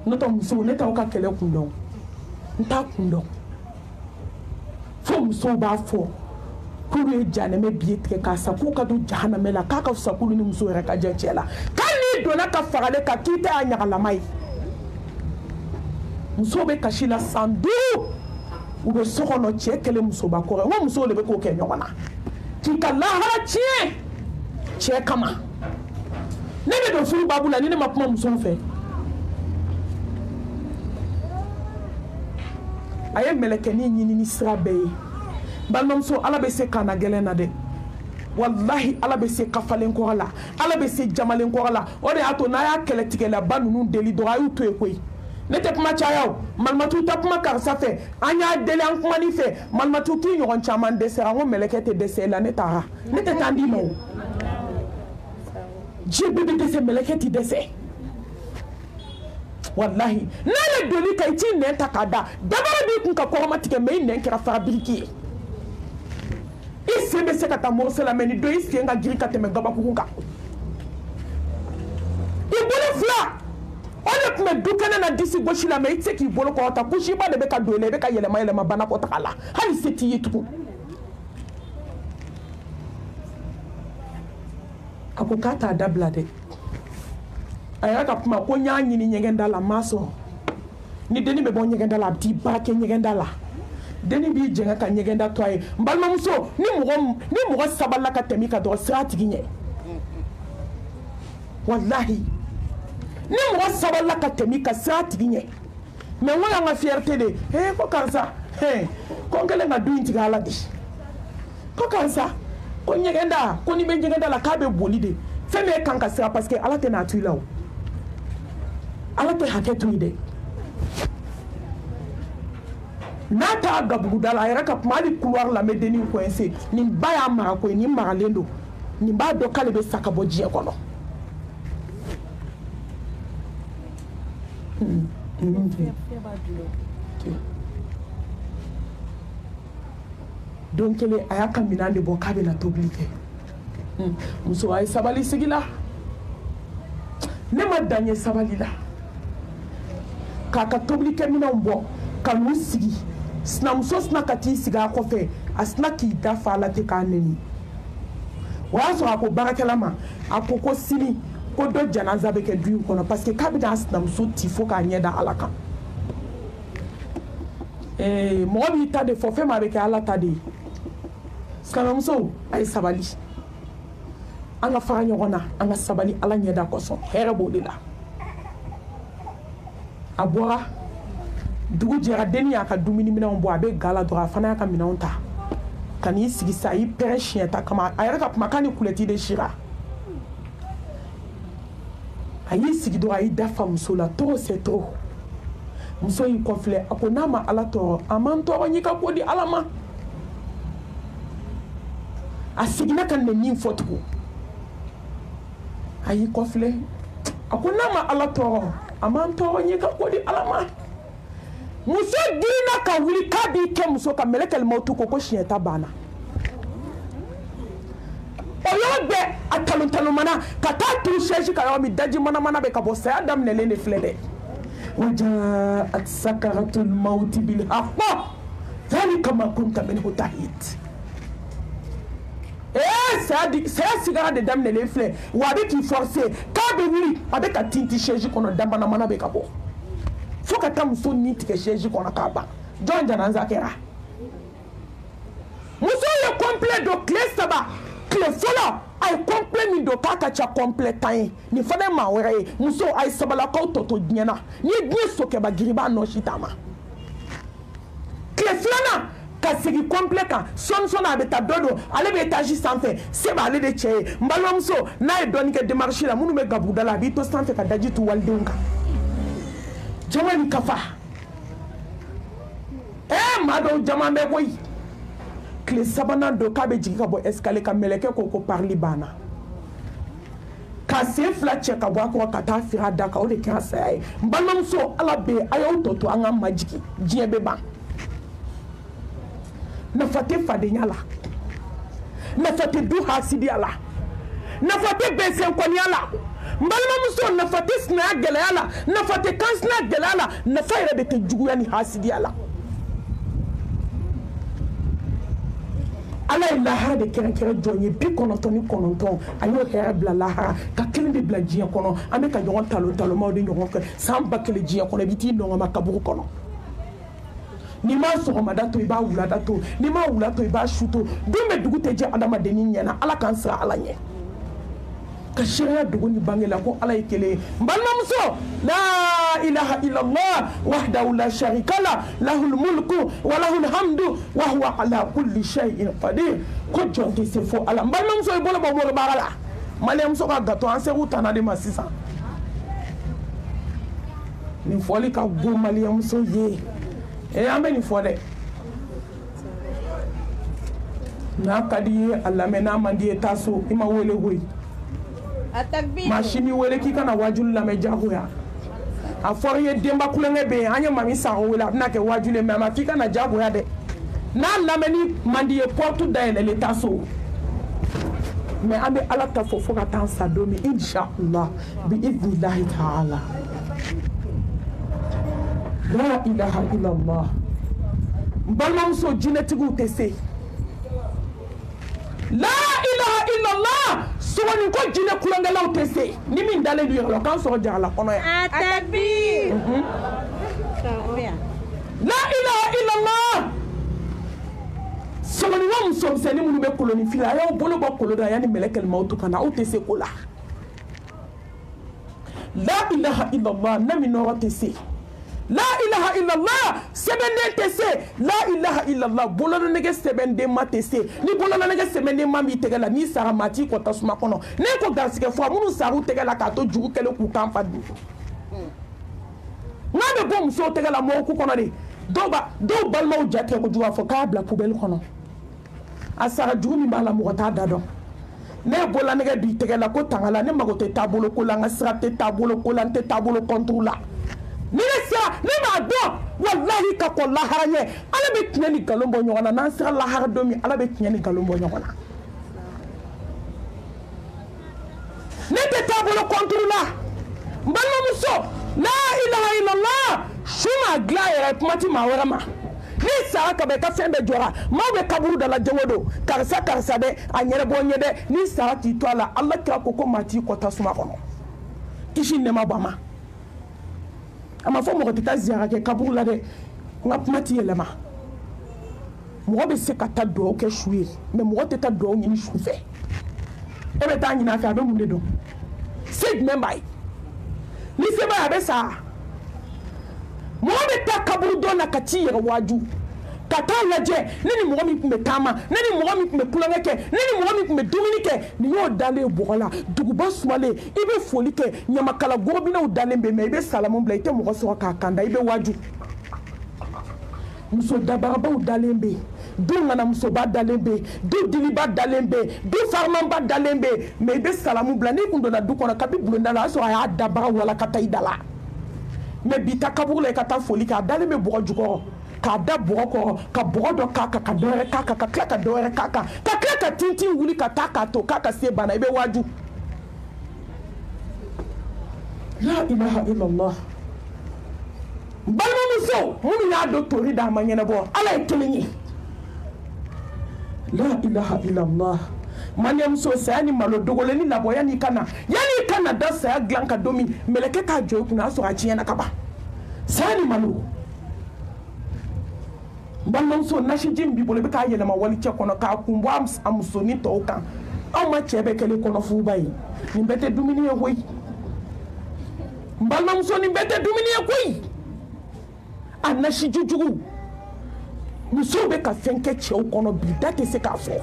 n'o tɛ musow ne t'aw ka kɛlɛ kun dɔn n t'a kun dɔn fo musow b'a fɔ k'olu ye janɛmɛ biye tigɛ k'a sa k'u ka don jahanamɛ la k'a ka fisa k'olu ni muso yɛrɛ ka jɛ cɛ la k'ali n'i donna ka fagale kan k'i tɛ y'a ɲagalama ye musow bɛ kasi la san 5 u bɛ so kɔnɔ cɛ kɛlen musoba kɔrɔ n ko musow de bɛ k'o kɛ ɲɔgɔn na k'i ka lahara tiɲɛ cɛ kama ne bɛ don furu babu la ni ne ma kuma musow fɛ a ye mɛlɛkɛnin ɲini ni sira bɛɛ ye balimamuso ala bɛ se kana gɛlɛn na dɛ wallahi ala bɛ se kafalen kɔrɔ la ala bɛ se jamalen kɔrɔ la o de y'a to n'a y'a kɛlɛtigɛlaba ninnu deli dɔrɔn a y'u to yen koyi ne tɛ kuma caya o malimatu ta kuma karisa fɛ an y'a deli an kumani fɛ malimatu k'i ɲɔgɔn caman dɛsɛra n ko mɛlɛkɛ tɛ dɛsɛ la ne taara ne tɛ taa n d'i ma o diɲɛ bɛɛ bɛ dɛsɛ mɛlɛkɛ tɛ dɛsɛ wallahi n'ale doni ka i t'i nɛn ta k'a da dabara b'i kun ka kɔrɔma tigɛ mɛ i nɛn kɛra farabiriki ye i sen bɛ se ka taa morose la mɛ ni don i sen ka girin ka tɛmɛ gabakurun kan i bolo fila o de tun bɛ du kɛnɛ na disi gosi la mɛ i tɛ se k'i bolo kɔrɔta kusiba de bɛ ka don i la i bɛ ka yɛlɛma banakɔtaga la hali se t'i ye tugun a ko k'a t'a dabila dɛ a yɛrɛ ka kuma ko n y'a ɲini ɲɛgɛnda la n m'a sɔrɔ ni denni bɛ bɔ ɲɛgɛnda la a bɛ t'i ba kɛ ɲɛgɛnda la deni bi jenga ka nyegenda toye mbalma muso ni mɔgɔ sabala ka tɛmɛ ka dɔrɔn sira tigi ɲɛ wallahi ni mɔgɔ sabala ka tɛmɛ ka sira tigi ɲɛ mais ŋo y'an ka fierté de ko karisa ko n kɛlen ka du in tigɛ ala de ko karisa ko ɲɛgɛnda ko ni bɛ ɲɛgɛnda la k'a bɛ boli de fɛn min kan ka sira parce que ala tɛ n'a to i la o ala tɛ hakɛ to i dɛ n'a t'a gabuguda la a yɛrɛ ka kuma hali couloir lamɛn dennin coincé nin ba y'a mara ko ye nin maralen don nin b'a dɔn k'ale bɛ sa ka bɔ diɲɛ kɔnɔ don kelen a y'a ka minɛn de bɔ k'a bɛna tobili kɛ muso a ye sabali sigi la ne ma dan ye sabali la k'a ka tobilikɛ minɛnw bɔ ka n'u sigi sinamuso sina ka t'i sigi a kɔfɛ a sina k'i da fa la ten k'a nɛni o y'a sɔrɔ a ko baarakɛla ma a ko sini ko dɔ janaza bɛ kɛ du in kɔnɔ parce que k'a bɛna a sinamuso ti fo k'a ɲɛ da ala kan mɔgɔ b'i ta de fɔ fɛn ma a bɛ kɛ ala ta de ye sinamuso a ye sabali an ka fara ɲɔgɔn na an ka sabali ala ɲɛda kosɔn hɛrɛ b'o de la a bɔra dugu jɛra denni y'a ka dumuni minɛnw bɔ a bɛ ga la dɔrɔn a fana y'a ka minɛnw ta ka n'i sigi sa a y'i pɛrɛn siɲɛ ta kama a yɛrɛ ka kumakan ni kulɛti de sira a y'i sigi dɔrɔn a y'i dafa muso la trop c'est trop muso y'i kɔfilɛ a ko n'a ma ala tɔɔrɔ a man tɔɔrɔ n y'i ka ko di ala ma a seginna ka nɛni fɔ tugun a y'i kɔfilɛ a ko n'a ma ala tɔɔrɔ a man tɔɔrɔ n y'i ka ko di ala ma muso girinna ka wuli k'a b'i kɛ muso ka mɛlɛkɛl mawutu ko siɲɛ ta banna o yɔrɔ bɛɛ a talon-talonmana ka taa turu siège ka yɔrɔ min daji manamana bɛ ka bɔ saya daminɛlen de filɛ dɛ wajaat sakaratul mawti bil haqq dhalika ma kunta minhu tahid saya sigara de daminɛlen filɛ wa a bɛ k'i forcer k'a bɛ wuli a bɛ ka tinti siège kɔnɔ da manamana bɛ ka bɔ fo ka taa muso ni tigɛ siège kɔnɔ k'a ban jɔn janaza kɛra muso ye complet don tile 3 tile fɔlɔ a ye complet min don k'a ka ca complet 10 ye nin fana ye maa wɛrɛ ye muso a ye sabalakaw tɔtɔ diɲɛ na n'i ye diɲɛ sokɛba giri b'a nɔsi ta ma tile 2nan ka segin complet kan sɔni a bɛ taa dɔ don ale bɛ étage sanfɛ se b'ale de cɛ ye n balimamuso n'a ye dɔɔnin kɛ démarche la minnu bɛ gabuguda la a b'i to sanfɛ ka daji tu walidenw kan jama ni kafa maa dɔw jama bɛ koyi tile 3nan don k'a bɛ jigin ka bɔ escalier ka mɛlɛkɛ ko parili banna ka sen 2 cɛ ka bɔ a kɔrɔ ka taa firi a da kan o de kɛra saya ye n balimamuso ala bɛ yen a y'aw tɔ to an ka majigin diɲɛ bɛ ban nafa tɛ fadenya la nafa tɛ du hasidiya la nafa tɛ bɛnsɛnkɔniya la n balimamuso nafa tɛ sinaya gɛlɛya la nafa tɛ kansina gɛlɛya la nafa yɛrɛ de tɛ juguya ni hasidiya la ala ye lahara de kɛrɛnkɛrɛn jɔn ye 99 a y'o hɛrɛ bila lahara ka 1 de bila diɲɛ kɔnɔ an bɛ ka ɲɔgɔn talon-talonmaw de ɲɔgɔn fɛ san 1000 diɲɛ kɔnɔ i bɛ t'i nɔgɔma kaburu kɔnɔ n'i ma sɔgɔmada to i b'a wulada to n'i ma wula to i b'a su to don bɛ dugu tɛ jɛ adamadennin ɲɛna ala k'an sira ala ɲɛ ka sariya dogo ni bange la ko ala ye kelen ye n balimamuso la ilaha illallah wahdahu la sharika la lahul mulku wa lahul hamdu wa huwa ala kulli shay'in qadir ko jɔn tɛ se fo ala n balimamuso i bolo bɔ mori baara la maliyɛmuso ka gato an segu tana de ma sisan nin fɔli ka go maliyɛmuso ye an bɛ nin fɔ dɛ n'a ka di ye a lamɛn n'a man di ye taa so i ma wele koyi maa si m'i wele k'i kana wajuli lamɛn jagoya a fɔra i ye denba kulonkɛ bɛ yen an ye mami Sakɔ wele a bɛna kɛ wajuli ye mais a ma f'i kana jagoya dɛ n'a lamɛnni man di ye porte dayɛlɛlen taa so mais an bɛ ala ta fɔ ka taa an sa don min inshallah bi idnillahi ta'ala la ilaha illallah n balimamuso jinɛtigiw tɛ se la ilaha illallah sɔgɔnin ko jinɛ kulonkɛlaw tɛ se ni min dalen don yɔrɔ la k'an sɔrɔ jarala kɔnɔ yan Atakbir. la ilaha illallah sɔgɔni wa muso misɛnnin minnu bɛ koloni fili a y'aw bolo bɔ kolo da yanni mɛlɛkɛli maaw to ka na aw tɛ se ko la la ilaha illallah na min nɔrɔ tɛ se la ilaha illallah sɛbɛnden tɛ se la ilaha illallah bolonɛnɛgɛ sɛbɛnden ma tɛ se ni bolonɛnɛgɛ sɛbɛnden ma b'i tɛgɛ la n'i sara maa t'i kɔ tasuma kɔnɔ ne ko garisigɛ fɔ minnu sara u tɛgɛ la k'a to jugu kɛlen k'u kan fa dun n'a bɛ bɔ musow tɛgɛ la mɔgɔw ku kɔnɔ de dɔw balimaw ja tigɛ kojugu a fɔ k'a bila poubelle kɔnɔ a sara jugu min b'a la mɔgɔ t'a da dɔn ne ye bolonɛnɛgɛ b'i tɛgɛ la ko tanga la ne mago tɛ taabolo ko la n ka sira tɛ taabolo ko la n tɛ taabolo kɔnturu la ni ne sera ne b'a dɔn walahi ka kɔ lahara ɲɛ ala bɛ tiɲɛ ni nkalon bɔ ɲɔgɔn na n'an sera lahara don min ala bɛ tiɲɛ ni nkalon bɔ ɲɔgɔn na ne tɛ taabolo kɔnturu la n balimamuso la ilaha illallah su ma dilan yɛrɛ kuma ti maa wɛrɛ ma ni sara ka bɛ ka fɛn bɛɛ jɔra maaw bɛ kaburu da la jango don karisa karisa dɛ a ɲɛnabɔ ɲɛ dɛ ni sara t'i to a la ala kira ko maa t'i kɔ tasuma kɔnɔ kisi nɛma bɔ a ma a ma fɔ mɔgɔ tɛ taa ziyara kɛ kaburu la dɛ n ka kuma t'i yɛlɛma mɔgɔ bɛ se ka taa dugawu kɛ su ye mɛ mɔgɔ tɛ taa dugawu ɲini su fɛ e bɛ taa ɲini a fɛ a bɛ mun de dɔn se jumɛn b'a ye ni se b'a ye a bɛ sa mɔgɔ bɛ taa kaburu dɔn na ka t'i yɛrɛ waaju ka taa lajɛ ne ni mɔgɔ min tun bɛ taama ne ni mɔgɔ min tun bɛ kulonkɛ kɛ ne ni mɔgɔ min tun bɛ dumuni kɛ nin y'o dalen bɔgɔ la duguba sumalen i bɛ foli kɛ ɲamakala gorobinɛw dalen bɛ mɛ i bɛ salamu bila i tɛ mɔgɔ sɔrɔ k'a kanda i bɛ waaju muso dabarabaw dalen bɛ yen du ŋanamusoba dalen bɛ yen du diliba dalen bɛ yen du farimanba dalen bɛ yen mɛ i bɛ salamu bila n'i kun donna du kɔnɔ kabi bulonda la o y'a sɔrɔ a y'a dabaga wala ka taa i da la mɛ bi taa kaburu la i ka taa foli kɛ a dalen bɛ bɔgɔ jukɔrɔ k'a da bɔgɔ kɔrɔ ka bɔgɔ dɔ k'a kan ka dɔ wɛrɛ k'a kan ka tila ka dɔ wɛrɛ k'a kan ka tila ka tintin wuli ka taa k'a to k'a ka se bana i bɛ waaju la ilaha illallah balimamuso minnu y'a dɔn tori d'a ma ɲɛnabɔ ala ye kelen ye la ilaha illallah maniyamuso saya ni malo dogolen ni labɔ yanni i ka na da saya dilan ka don min mɛlɛkɛ k'a jɔ i kunna a sɔrɔ a tiɲɛna ka ban saya ni malo balimamuso nasiji min b'i bolo i bɛ k'a yɛlɛma walicɛ kɔnɔ k'a kun bɔ a musonin tɔw kan anw ma cɛ bɛɛ kɛlen kɔnɔfuruba ye nin bɛɛ tɛ dumuni ye koyi n balimamuso nin bɛɛ tɛ dumuni ye koyi a nasiji jugu musow bɛ ka fɛn kɛ cɛw kɔnɔ bi da tɛ se k'a fɔ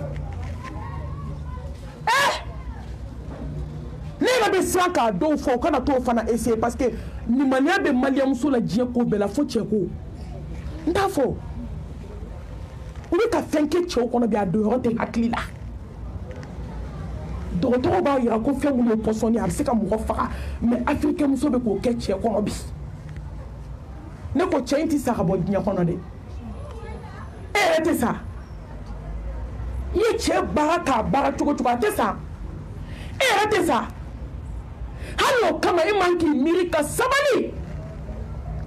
ne yɛrɛ bɛ siran k'a dɔw fɔ u kana t'o fana essayer parce que nimaniya bɛ maliyamuso la diɲɛ ko bɛɛ la fo cɛ ko n t'a fɔ u bɛ ka fɛn kɛ cɛw kɔnɔ bi a don yɔrɔ tɛ hakili la dɔgɔtɔrɔw b'a yira ko fɛn minnu ye pɔsɔni a bɛ se ka mɔgɔ faga mɛ afirikɛn muso bɛ k'o kɛ cɛ kɔnɔ bi ne ko cɛ in tɛ sa ka bɔ diɲɛ kɔnɔ dɛ e yɛrɛ tɛ sa i ye cɛ baara k'a baara cogo cogo a tɛ sa e yɛrɛ tɛ sa hali o kama e man k'i miiri ka sabali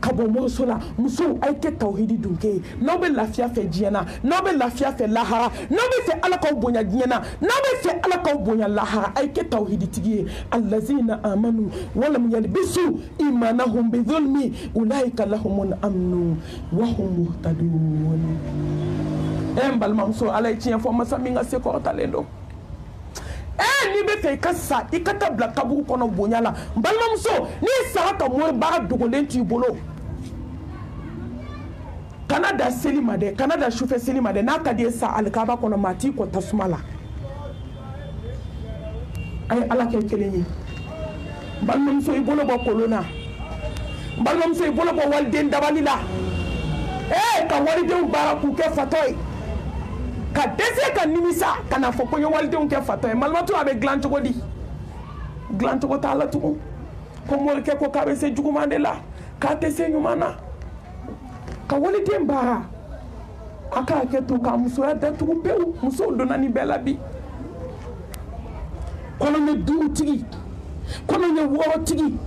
ka bɔ mɔriso la musow a ye kɛ tawhidi dunke ye n'aw bɛ lafiya fɛ diɲɛ na n'aw bɛ lafiya fɛ lahara n'aw bɛ fɛ ala k'aw bonya diɲɛ na n'aw bɛ fɛ ala k'aw bonya lahara a ye kɛ tawhidi tigi ye allazina amanu walam yalbisu imanahum bidhulmi ulaika lahumul amnu wa hum muhtadun n balimamuso ala ye tiɲɛ fɔ masa min ka se kɔrɔtalen don n'i bɛ fɛ i ka sa i ka taa bila kaburu kɔnɔ bonya la n balimamuso n'i sara ka mori baara dogolen t'i bolo kana da seli ma dɛ kana da sufɛ seli ma dɛ n'a ka di ye sa alikaba kɔnɔ maa t'i kɔ tasuma la a ye ala kɛ kelen ye n balimamuso i bolo bɔ kolon na n balimamuso i bolo bɔ waliden dabali la ka walidenw baara k'u kɛ fatɔ ye ka dɛsɛ ka nimisa ka n'a fɔ ko n ye walidenw kɛ fatɔ ye malimatu a bɛ dilan cogo di dilan cogo t'a la tugun ko morikɛ ko k'a bɛ se juguman de la k'a tɛ se ɲuman na ka waliden baara a k'a kɛ to k'a musoya datugu pewu musow donna nin bɛɛ la bi kɔnɔɲɛ 5 tigi kɔnɔɲɛ 6 tigi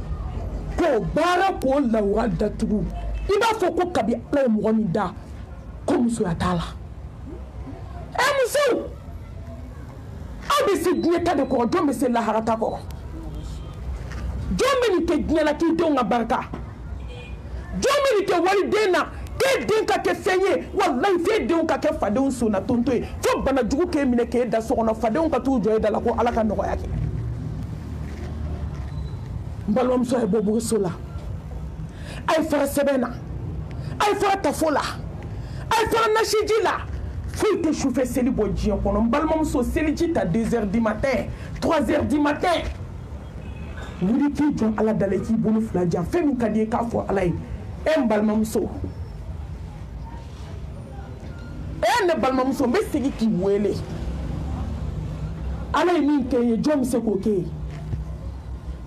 k'o baara k'o lawura datugu i b'a fɔ ko kabi ala ye mɔgɔ min da ko musoya t'a la musow aw bɛ se diɲɛ ta de kɔrɔ jɔn bɛ se lahara ta kɔrɔ jɔn bɛ nin kɛ diɲɛ la k'i denw ka barika jɔn bɛ nin kɛ waliden na f'e den ka kɛ fɛn ye wallahi f'e denw ka kɛ fadenw sonna tonto ye fo bana jugu k'e minɛ k'e da so kɔnɔ fadenw ka t'u jɔ e da la ko ala ka nɔgɔya kɛ n balimamuso ye bɔ buguso la a ye fara sɛbɛn na a ye fara tafo la a ye fara nasiji la foyi tɛ sufɛ seli bɔ diɲɛ kɔnɔ n balimamuso seliji ta 2h du matin 3h du matin wuli k'i jɔ ala da la k'i bolo fila jan fɛn min ka di ye k'a fɔ ala ye e n balimamuso e ne balimamuso n bɛ segin k'i wele ala ye min kɛ ye jɔn bɛ se k'o kɛ ye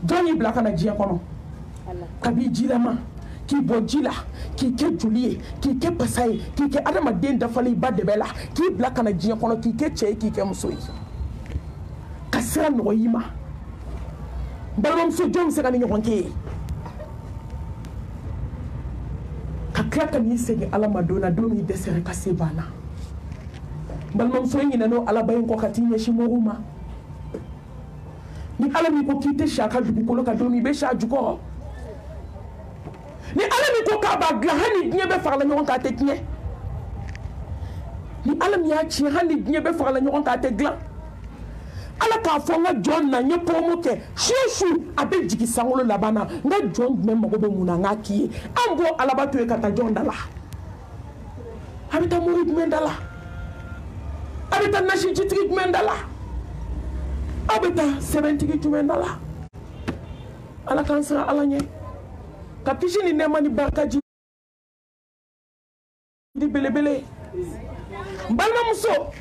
jɔn y'i bila ka na diɲɛ kɔnɔ kabi jilama k'i bɔ ji la k'i kɛ joli ye k'i kɛ pasa ye k'i kɛ adamaden dafalen ba dɛbɛ la k'i bila ka na diɲɛ kɔnɔ k'i kɛ cɛ ye k'i kɛ muso ye ka sira nɔgɔ i ma balimamuso jɔn bɛ se ka ni ɲɔgɔn kɛ ye ka tila ka n'i segin ala ma don na don min dɛsɛra ka se banna balimamuso in ɲinɛna alaba in kɔ ka t'i ɲɛsin mɔgɔw ma ni ala min ko k'i tɛ si a ka dugukolo kan don min i bɛ si a jukɔrɔ ni ala min ko k'a b'a dilan hali ni diɲɛ bɛɛ farala ɲɔgɔn kan a tɛ tiɲɛ ni ala min y'a tiɲɛ hali ni diɲɛ bɛɛ farala ɲɔgɔn kan a tɛ dilan ala k'a fɔ n ka jɔn na n ye promo kɛ su o su a bɛ jigin sankolo laban na n ka jɔn jumɛn mago bɛ mun na n k'a k'i ye an bɔ alaba to ye ka taa jɔn da la a bɛ taa mori jumɛn da la a bɛ taa nasijitigi jumɛn da la a bɛ taa sɛbɛntigi jumɛn da la ala k'an siran ala ɲɛ ka kisi ni nɛɛma ni barikaji di belebele n balimamuso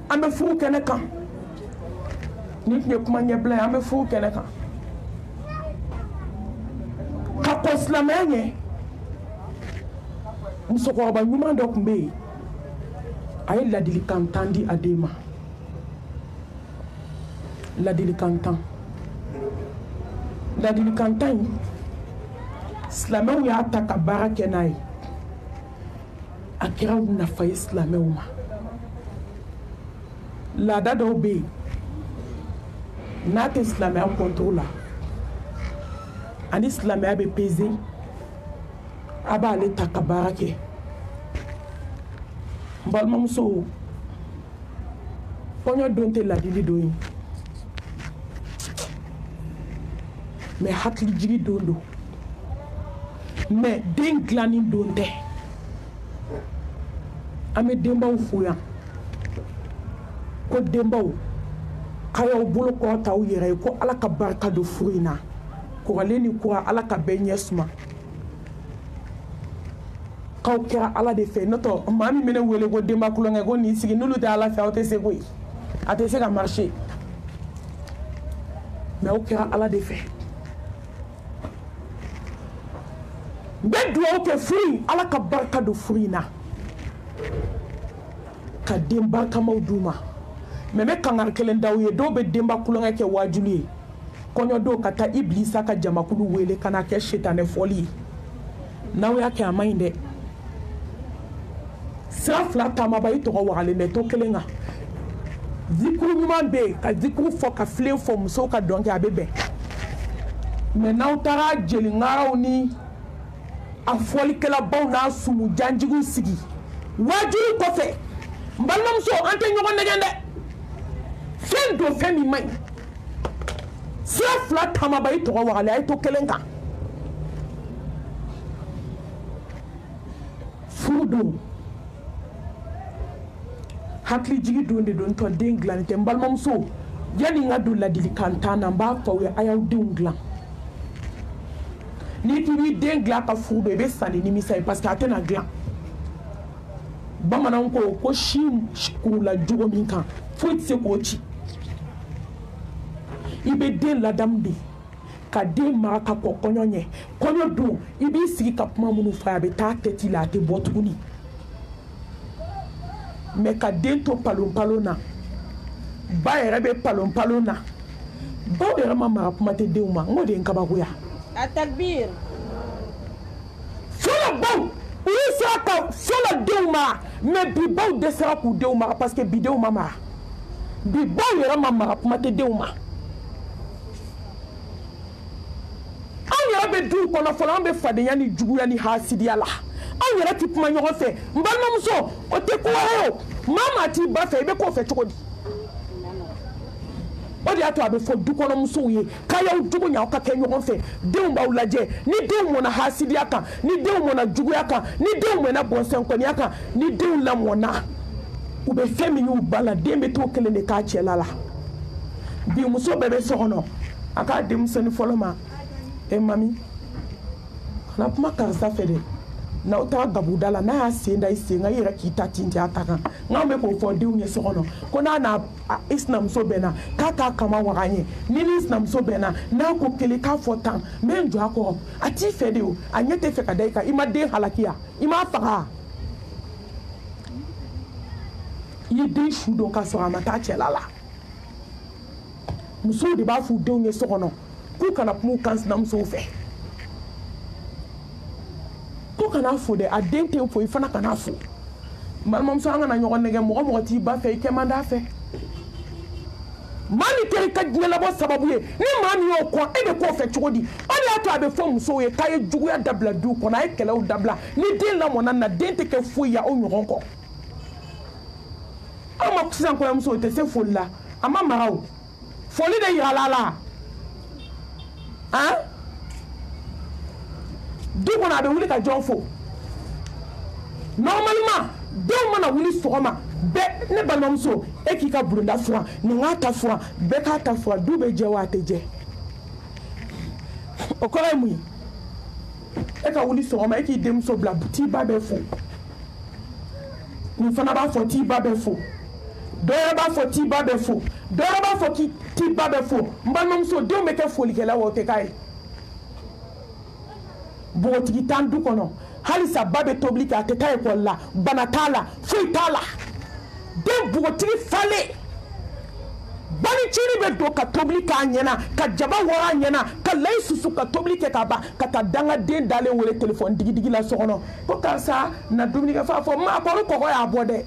an bɛ furu kɛnɛ kan ni tun ye kuma ɲɛbila ye an bɛ furu kɛnɛ kan ka kɔn silamɛya ɲɛ musokɔrɔba ɲuman dɔ tun bɛ yen a ye ladilikan 10 di a den ma ladilikan 10 ladilikan 10 in silamɛw y'a ta ka baara kɛ n'a ye a kɛra nafa ye silamɛw ma laada dɔw bɛ yen n'a tɛ silamɛya contrôle la ani silamɛya bɛ peser a b'ale ta ka baara kɛ n balimamuso kɔɲɔ don tɛ ladili don ye mais hakilijigi don don mais den dilanni don tɛ an bɛ denbaw fo yan ko denbaw k'a y'aw bolo kɔrɔta aw yɛrɛ ye ko ala ka barika don furu in na kɔrɔlen ni kura ala ka bɛɛ ɲɛ suma k'aw kɛra ala de fɛ n'o tɛ maa min bɛ ne wele ko denba kulonkɛ ko nin sigi n'olu tɛ ala fɛ aw tɛ se koyi a tɛ se ka marcher mais aw kɛra ala de fɛ n bɛ dugawu kɛ furu in ala ka barika don furu in na ka den barikamaw d'u ma mais n bɛ kangari kelen d'aw ye dɔw bɛ denba kulonkɛ kɛ waajuli ye kɔɲɔ don ka taa ibilisa ka jamakulu wele ka na kɛ setanɛ fɔli ye n'aw y'a kɛ a man ɲi dɛ sira fila taamaba i tɔgɔ wagalen bɛ to kelen kan zikuru ɲuman bɛ yen ka zikuru fɔ ka filen fɔ musow ka dɔn kɛ a bɛ bɛn mais n'aw taara jeliŋaraw ni a fɔlikɛlabaw n'a sumu janjigiw sigi waajuli kɔfɛ n balimamuso an tɛ ɲɔgɔn nɛgɛn dɛ fɛn don fɛn min man ɲi sira fila taamaba i tɔgɔ wagalen a ye to kelen kan furu don hakilijigi don de don tɔ den dilanni tɛ n balimamuso yanni n ka don ladilikan 10 na n b'a fɔ aw ye a y'aw denw dilan n'i k'i b'i den dilan ka furu don i bɛ sa ni nimisa ye parce que a tɛna dilan bamananw ko si kurula jogo min kan foyi tɛ se k'o ci i bɛ den ladamu de ka den mara ka kɔ kɔɲɔ ɲɛ kɔɲɔ don i b'i sigi ka kuma minnu fɔ a bɛ taa tɛti la a tɛ bɔ tuguni mais ka den to palon-palon na ba yɛrɛ bɛ palon-palon na baw yɛrɛ ma mara kuma tɛ denw ma n k'o de ye n kabakoya a takbir fɔlɔ baw olu sera ka fɔlɔ denw mara mais bi baw dɛsɛra k'u denw mara parce que bi denw ma mara bi baw yɛrɛ ma mara kuma tɛ denw ma anw yɛrɛ bɛ duw kɔnɔ fɔlɔ an bɛ fadenya ni juguya ni hasidiya la aw yɛrɛ ti kuma ɲɔgɔn fɛ n balimamuso o tɛ ko wɛrɛ ye o maa t'i ba fɛ i bɛ k'o fɛ cogo di o de y'a to a bɛ fɔ dukɔnɔmusow ye k'a y'aw jogo ɲɛ aw ka kɛ ɲɔgɔn fɛ denw b'aw lajɛ ni denw mɔna hasidiya kan ni denw mɔna juguya kan ni denw mɔna bɔnsɛnkɔniya kan ni denw lamɔna u bɛ fɛn min y'u ba la den bɛ t'o kelen de k'a cɛla la bi muso bɛɛ bɛ so kɔnɔ a k'a denmisɛnnin fɔlɔ ma mami kana kuma karisa fɛ dɛ n'aw taga gabuda la n'a y'a sen da i sen kan i yɛrɛ k'i ta tin a ta kan n'anw bɛ k'o fɔ denw ye so kɔnɔ ko n'a i sinamuso bɛnna k'a t'a kama waga an ye ni n'i sinamuso bɛnna n'a ko kelen k'a fɔ tan n bɛ n jɔ a kɔrɔ a t'i fɛ de o a ɲɛ tɛ fɛ ka da i kan i ma den halaki ya i m'a faga i ye den su dɔn k'a sɔrɔ a ma taa cɛla la musow de b'a f'u denw ye so kɔnɔ k'u kana kuma u kan sinamusow fɛ ko kana fo dɛ a den tɛ fo i fana kana fo balimamuso an kana ɲɔgɔn nɛgɛ mɔgɔ mɔgɔ t'i ba fɛ i kɛ man d'a fɛ maa min kɛra i ka diɲɛ labɔ sababu ye ni maa min y'o kɔn e bɛ k'o fɛ cogo di o de y'a to a bɛ fɔ musow ye k'a ye juguya dabila du kɔnɔ a ye kɛlɛw dabila ni den lamɔna na den tɛ kɛ foyi ya aw ɲɔgɔn kɔ aw ma sisan kɔɲɔmuso o tɛ se foli la a ma mara o foli de yirala a la han du kɔnɔ a bɛ wuli ka jɔn fo normalement denw mana wuli sɔgɔma bɛɛ ne balimamuso e k'i ka bulonda furan nin k'a ta furan bɛɛ k'a ta furan du bɛ jɛ wa a tɛ jɛ o kɔrɔ ye mun ye e ka wuli sɔgɔma e k'i denmuso bila t'i ba bɛ fo nin fana b'a fɔ t'i ba bɛ fo dɔ wɛrɛ b'a fɔ t'i ba bɛ fo dɔ wɛrɛ b'a fɔ t'i ba bɛ fo n balimamuso denw bɛ kɛ folikɛla wa o tɛ k'a ye bogotigi tan du kɔnɔ halisa ba bɛ tobili kɛ a tɛ taa ekɔli la bana t'a la foyi t'a la den bogotigi falen banicinin bɛ don ka tobili k'a ɲɛna ka jaba wɔrɔ a ɲɛna ka layi susu ka tobili kɛ ka ban ka taa dangaden dalen wele telefɔni digidigi la so kɔnɔ ko karisa na dumuni kɛ fa fɔ maakɔrɔ kɔgɔ y'a bɔ dɛ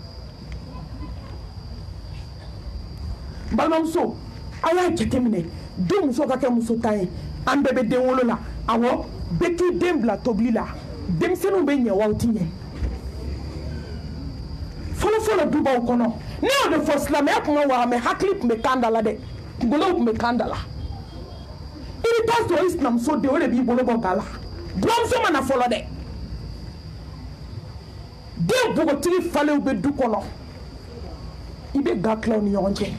balimamuso a y'a jateminɛ den muso ka kɛ muso tan ye an bɛɛ bɛ den wolo la awɔ bɛɛ k'i den bila tobili la denmisɛnninw bɛ ɲɛ wa u ti ɲɛ fɔlɔfɔlɔ dubaw kɔnɔ ne y'o de fɔ silamɛya tun ka waga mɛ hakili tun bɛ kan da la dɛ kunkolow tun bɛ kan da la i bɛ taa sɔrɔ i sinamuso den o de b'i bolo bɔ ga la buramuso ma na fɔlɔ dɛ den bogotigi falenw bɛ du kɔnɔ i bɛ ga tila u ni ɲɔgɔn cɛ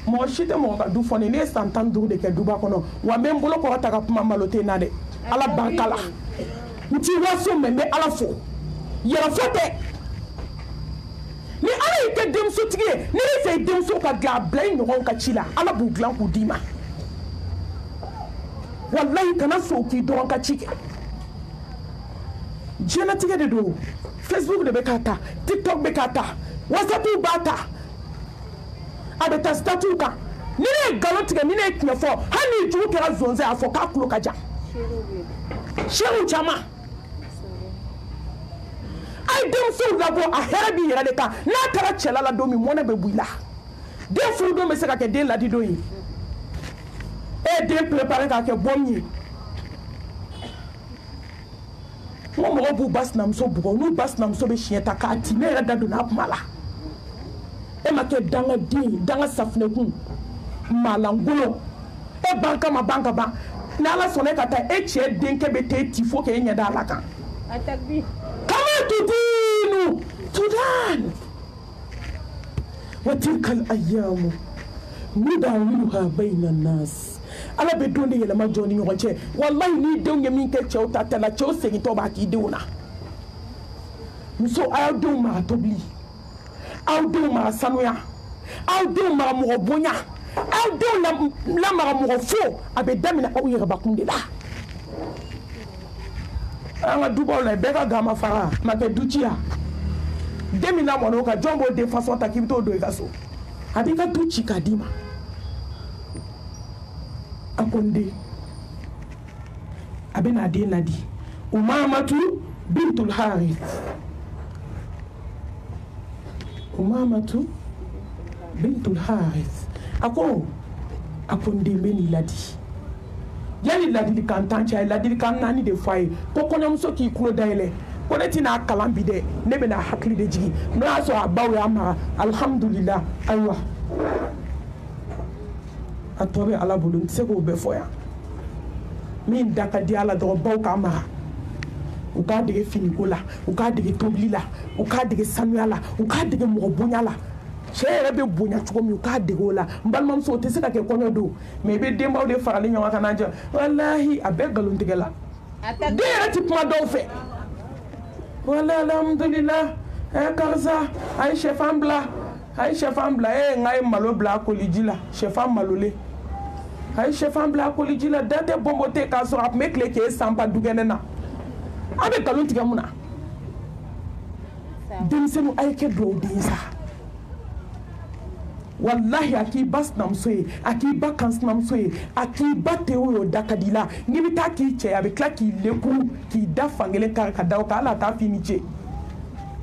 mɔgɔ si tɛ mɔgɔ ka du fɔ ne ye san 15 de kɛ duba kɔnɔ wa n bɛ n bolo kɔrɔ ta ka kuma malo tɛ n na dɛ ala barika la n t'i waso mɛ n bɛ ala fo yɛrɛfɔ tɛ ni ala y'i kɛ denmusotigi ye ni ne fɛ denmuso ka dilan a bila i ɲɔgɔnw ka ci la ala b'u dilan k'u d'i ma walayi kana sɔn k'i dɔrɔn ka ci kɛ diɲɛlatigɛ de don facebook de bɛ k'a ta tiktok bɛ k'a ta whatsapp b'a ta a bɛ taa statut kan ni ne ye nkalon tigɛ ni ne ye tiɲɛ fɔ hali ni jugu kɛra zonzan a fɔ k'a tulo ka jan seerew caman a ye denmusow labɔ a hɛrɛ b'i yɛrɛ de kan n'a taara cɛla la don min mɔnɛ bɛ bɔ i la den furu don bɛ se ka kɛ den ladi don ye e ye den préparé k'a kɛ bɔ min ye n ko mɔgɔw b'u ba sinamuso bugɔ n'u ba sinamuso bɛ siɲɛ ta k'a ci ne yɛrɛ da donna a kuma la e ma kɛ dangaden danga safinɛkun malangolo e ban ka ma ban ka ban ni ala sɔnna e ka taa e cɛ denkɛ bɛ taa ti fo k'e ɲɛ da ala kan kama tudinu tudan wa tilka al-ayyamu nudawiluha bayna nas ala bɛ don de yɛlɛma jɔ ni ɲɔgɔn cɛ wallahi ni denw ye min kɛ cɛw ta tɛ la cɛw segintɔ b'a k'i denw na muso a y'aw denw mara tobili aw denw mara sanuya aw denw mara mɔgɔ bonya aw denw lamara mɔgɔ fo a bɛ daminɛ aw yɛrɛbakun de la an ka dubaw la bɛɛ ka gama fara ma kɛ du ci ya den min lamɔna o kan jɔn b'o den façon ta k'i bɛ t'o don i ka so a b'i ka du ci k'a d'i ma a ko n den a bɛ n'a den ladi Umamatu bintul Harith Umamatu bintul Harith a ko n den bɛ n'i ladi yali ladilikan tan cɛ a ye ladilikan 4 de fɔ a ye ko kɔɲɔmuso k'i kulo dayɛlɛ ko ne tɛna kalan bi dɛ ne bɛna hakili de jigin n'o y'a sɔrɔ a baw y'a mara alhamdulillah ayiwa a tɔ bɛ ala bolo n tɛ se k'o bɛɛ fɔ yan min da ka di ala dɔrɔn baw k'a mara u k'a dege finiko la u k'a dege tobili la u k'a dege sanuya la u k'a dege mɔgɔ bonya la cɛ yɛrɛ bɛ bonya cogo min u k'a dege o la n balimamuso o tɛ se ka kɛ kɔɲɔ don mais i bɛ denbaw de faralen ɲɔgɔn kan n'a jɛ walahi a bɛɛ nkalontigɛ la den yɛrɛ tɛ kuma dɔw fɛ wala alhamdulillah karisa a ye sɛfan bila nka ye malo bila a koliji la sɛfan malolen a ye sɛfan bila a koliji la da tɛ bɔnbɔ tɛ k'a sɔrɔ a tun bɛ tile k'e sanpa dukɛnɛ na a bɛ nkalon tigɛ mun na denmisɛnninw a ye kɛ duwawu den sa wallahi a k'i ba sinamuso ye a k'i ba kansinamuso ye a k'i ba tewo y'o da ka di la n'i bɛ taa k'i cɛ a bɛ tila k'i lekuru k'i da fankelen kari ka da o kan hali a t'a f'i ni ce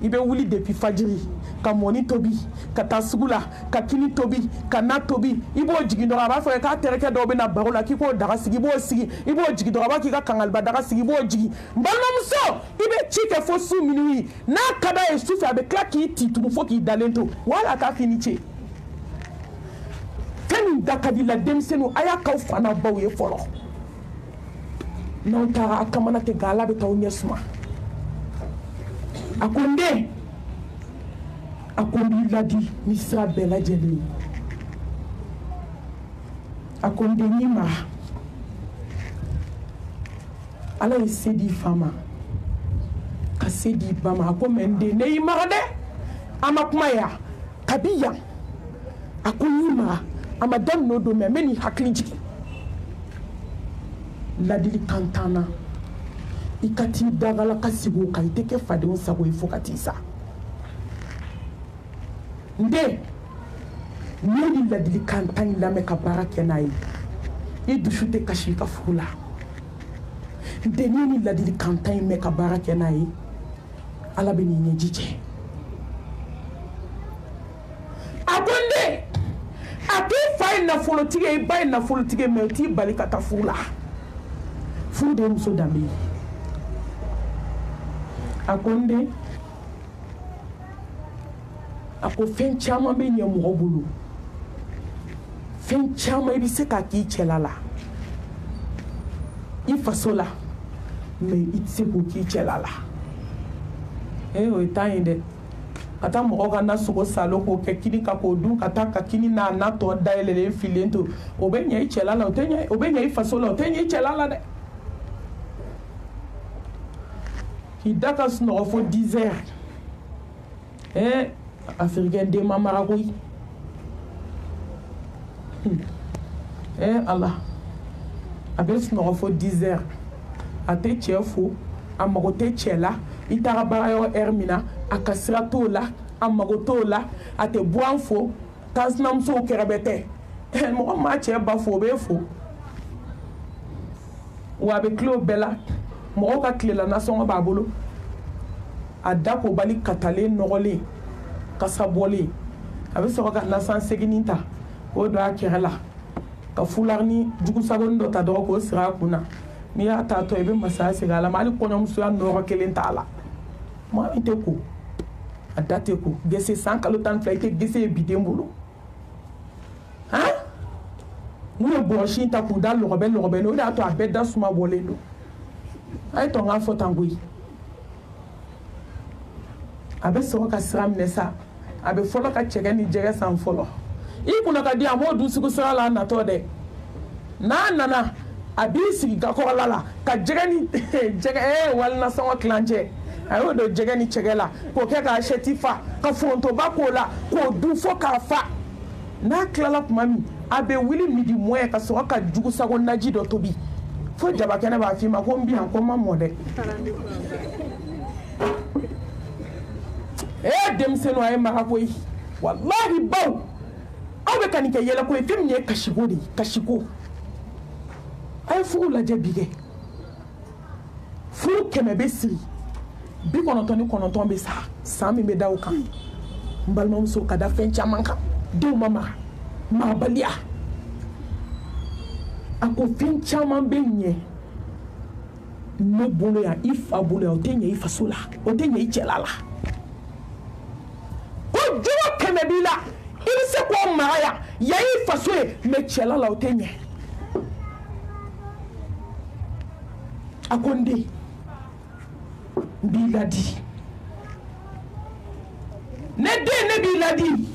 i bɛ wuli depuis fajiri ka mɔni tobi ka taa sugu la ka kini tobi ka na tobi i b'o jigin dɔrɔn a b'a fɔ k'a terikɛ dɔw bɛ na baro la k'i k'o daga sigi i b'o sigi i b'o jigin dɔrɔn a b'a k'i ka kangaliba daga sigi i b'o jigin n balimamuso i bɛ ci kɛ fo su minuit n'a ka d'a ye su fɛ a bɛ tila k'i ti tugun fo k'i dalen to wala a t'a f'i ni ce fɛn min da ka di la denmisɛnninw a y'a k'aw fa n'a baw ye fɔlɔ n'aw taara a kamana tɛ nka ala bɛ t'aw ɲɛ suma a ko n den a ko n b'i ladi ni sira bɛɛ lajɛlen ye a ko n den n'i mara ala ye se di i fa ma ka se di i ba ma a ko mɛ n den ne y'i mara dɛ a ma kuma yan kabi yan a ko n y'i mara a ma daminɛ o don mɛ n bɛ n'i hakili jigin ladilikan t'an na i ka t'i dagala ka sigi o kan i tɛ kɛ fadenw sago ye fo ka t'i sa n den n'i ye nin ladilikan tan in lamɛn ka baara kɛ n'a ye i dusu tɛ kasi i ka furu la n den n'i ye nin ladilikan tan in mɛn ka baara kɛ n'a ye ala bɛ n'i ɲɛji cɛ a ko n den a k'i fa ye nafolotigi ye i ba ye nafolotigi ye mɛ o t'i bali ka taa furu la furu de ye muso danbe ye a ko n den a ko fɛn caman bɛ ɲɛ mɔgɔ bolo fɛn caman i bɛ se k'a k'i cɛla la i faso la mɛ i tɛ se k'o k'i cɛla la o ye tan ye dɛ ka taa mɔgɔw ka nasogo salo k'o kɛ kini kan k'o dun ka taa ka kini n'a na tɔ dayɛlɛlen filen to o bɛ ɲɛ i cɛla la o bɛ ɲɛ i faso la o tɛ ɲɛ i cɛla la dɛ k'i da ka sunɔgɔ fo 10 heures africain den ma mara koyi ala a bɛ sunɔgɔ fo 10 heures a tɛ cɛ fo a mago tɛ cɛ la i taara baarayɔrɔ heure min na a ka sira t'o la a mago t'o la a tɛ buwan fo kansinamusow kɛrɛbɛ tɛ mɔgɔ maa cɛ ba fo o b'e fo wa a bɛ tile o bɛɛ la mɔgɔw ka tilela nasɔngɔ b'a bolo a da ko bali katalen nɔgɔlen kasa bɔlen a bɛ sɔrɔ ka nasan seginin ta k'o don a kɛrɛ la ka fularini jugusagoni dɔ ta dɔrɔn k'o siri a kun na n'i y'a ta tɔ i bɛ masaya segin a la mɛ hali kɔɲɔmusoya nɔrɔ kelen t'a la maa min tɛ ko a da tɛ ko gese san kalo 12 i tɛ gese ye biden bolo n'u ye bɔrɔsi ta k'u da lɔgɔbɛ lɔgɔbɛ o de y'a to a bɛɛ da suma bɔlen don a ye tɔ n k'a fɔ tan koyi a bɛ sɔrɔ ka sira minɛ sa a bɛ fɔlɔ ka cɛkɛ ni jɛgɛ san fɔlɔ i kunna ka di a b'o dun sugu sira la a natɔ dɛ n'a nana a b'i sigi gakɔrɔla la ka jɛgɛ ni jɛgɛ walinasɔngɔ tilancɛ a y'o don jɛgɛ ni cɛkɛ la k'o kɛ ka asɛti fa ka forontoba k'o la k'o dun fo k'a fa n'a tilala tuma min a bɛ wuli midi mɔɛ ka sɔrɔ ka jugusago naji dɔ tobi fo jabakɛnɛ b'a f'i ma ko n bi yan ko n ma mɔ dɛ denmisɛnninw a ye mara koyi walahi baw aw bɛ ka nin kɛ yɛlɛko ye fɛn min ye kasiko de ye kasiko a ye furu lajɛ bi kɛ furu 100 bɛ siri 99 bɛ sa san min bɛ da o kan n balimamuso ka da fɛn caman kan denw ma mara marabaliya ako fɛn caman bɛ ɲɛ ne bolo yan i fa bolo yan o tɛ ɲɛ i faso la o tɛ ɲɛ i cɛla la ko jogo 100 b'i la i bɛ se k'o mara yan yan i faso ye mais cɛla la o tɛ ɲɛ a ko n den n b'i ladi ne den ne b'i ladi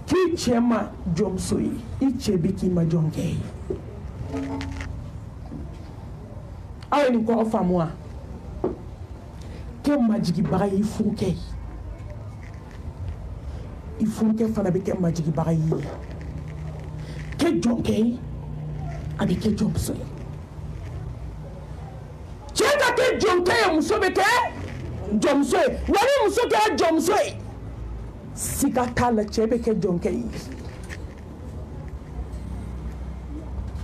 k'i cɛ ma jɔnmuso ye i cɛ bɛ k'i ma jɔnkɛ ye aw ye nin kɔrɔ faamu wa kɛ majigibaga ye i furukɛ ye i furukɛ fana bɛ kɛ majigibaga ye kɛ jɔnkɛ ye a bɛ kɛ jɔnmuso ye cɛ ka kɛ jɔnkɛ ye muso bɛ kɛ jɔnmuso ye wa ni muso kɛra jɔnmuso ye siga t'a la cɛ bɛ kɛ jɔnkɛ ye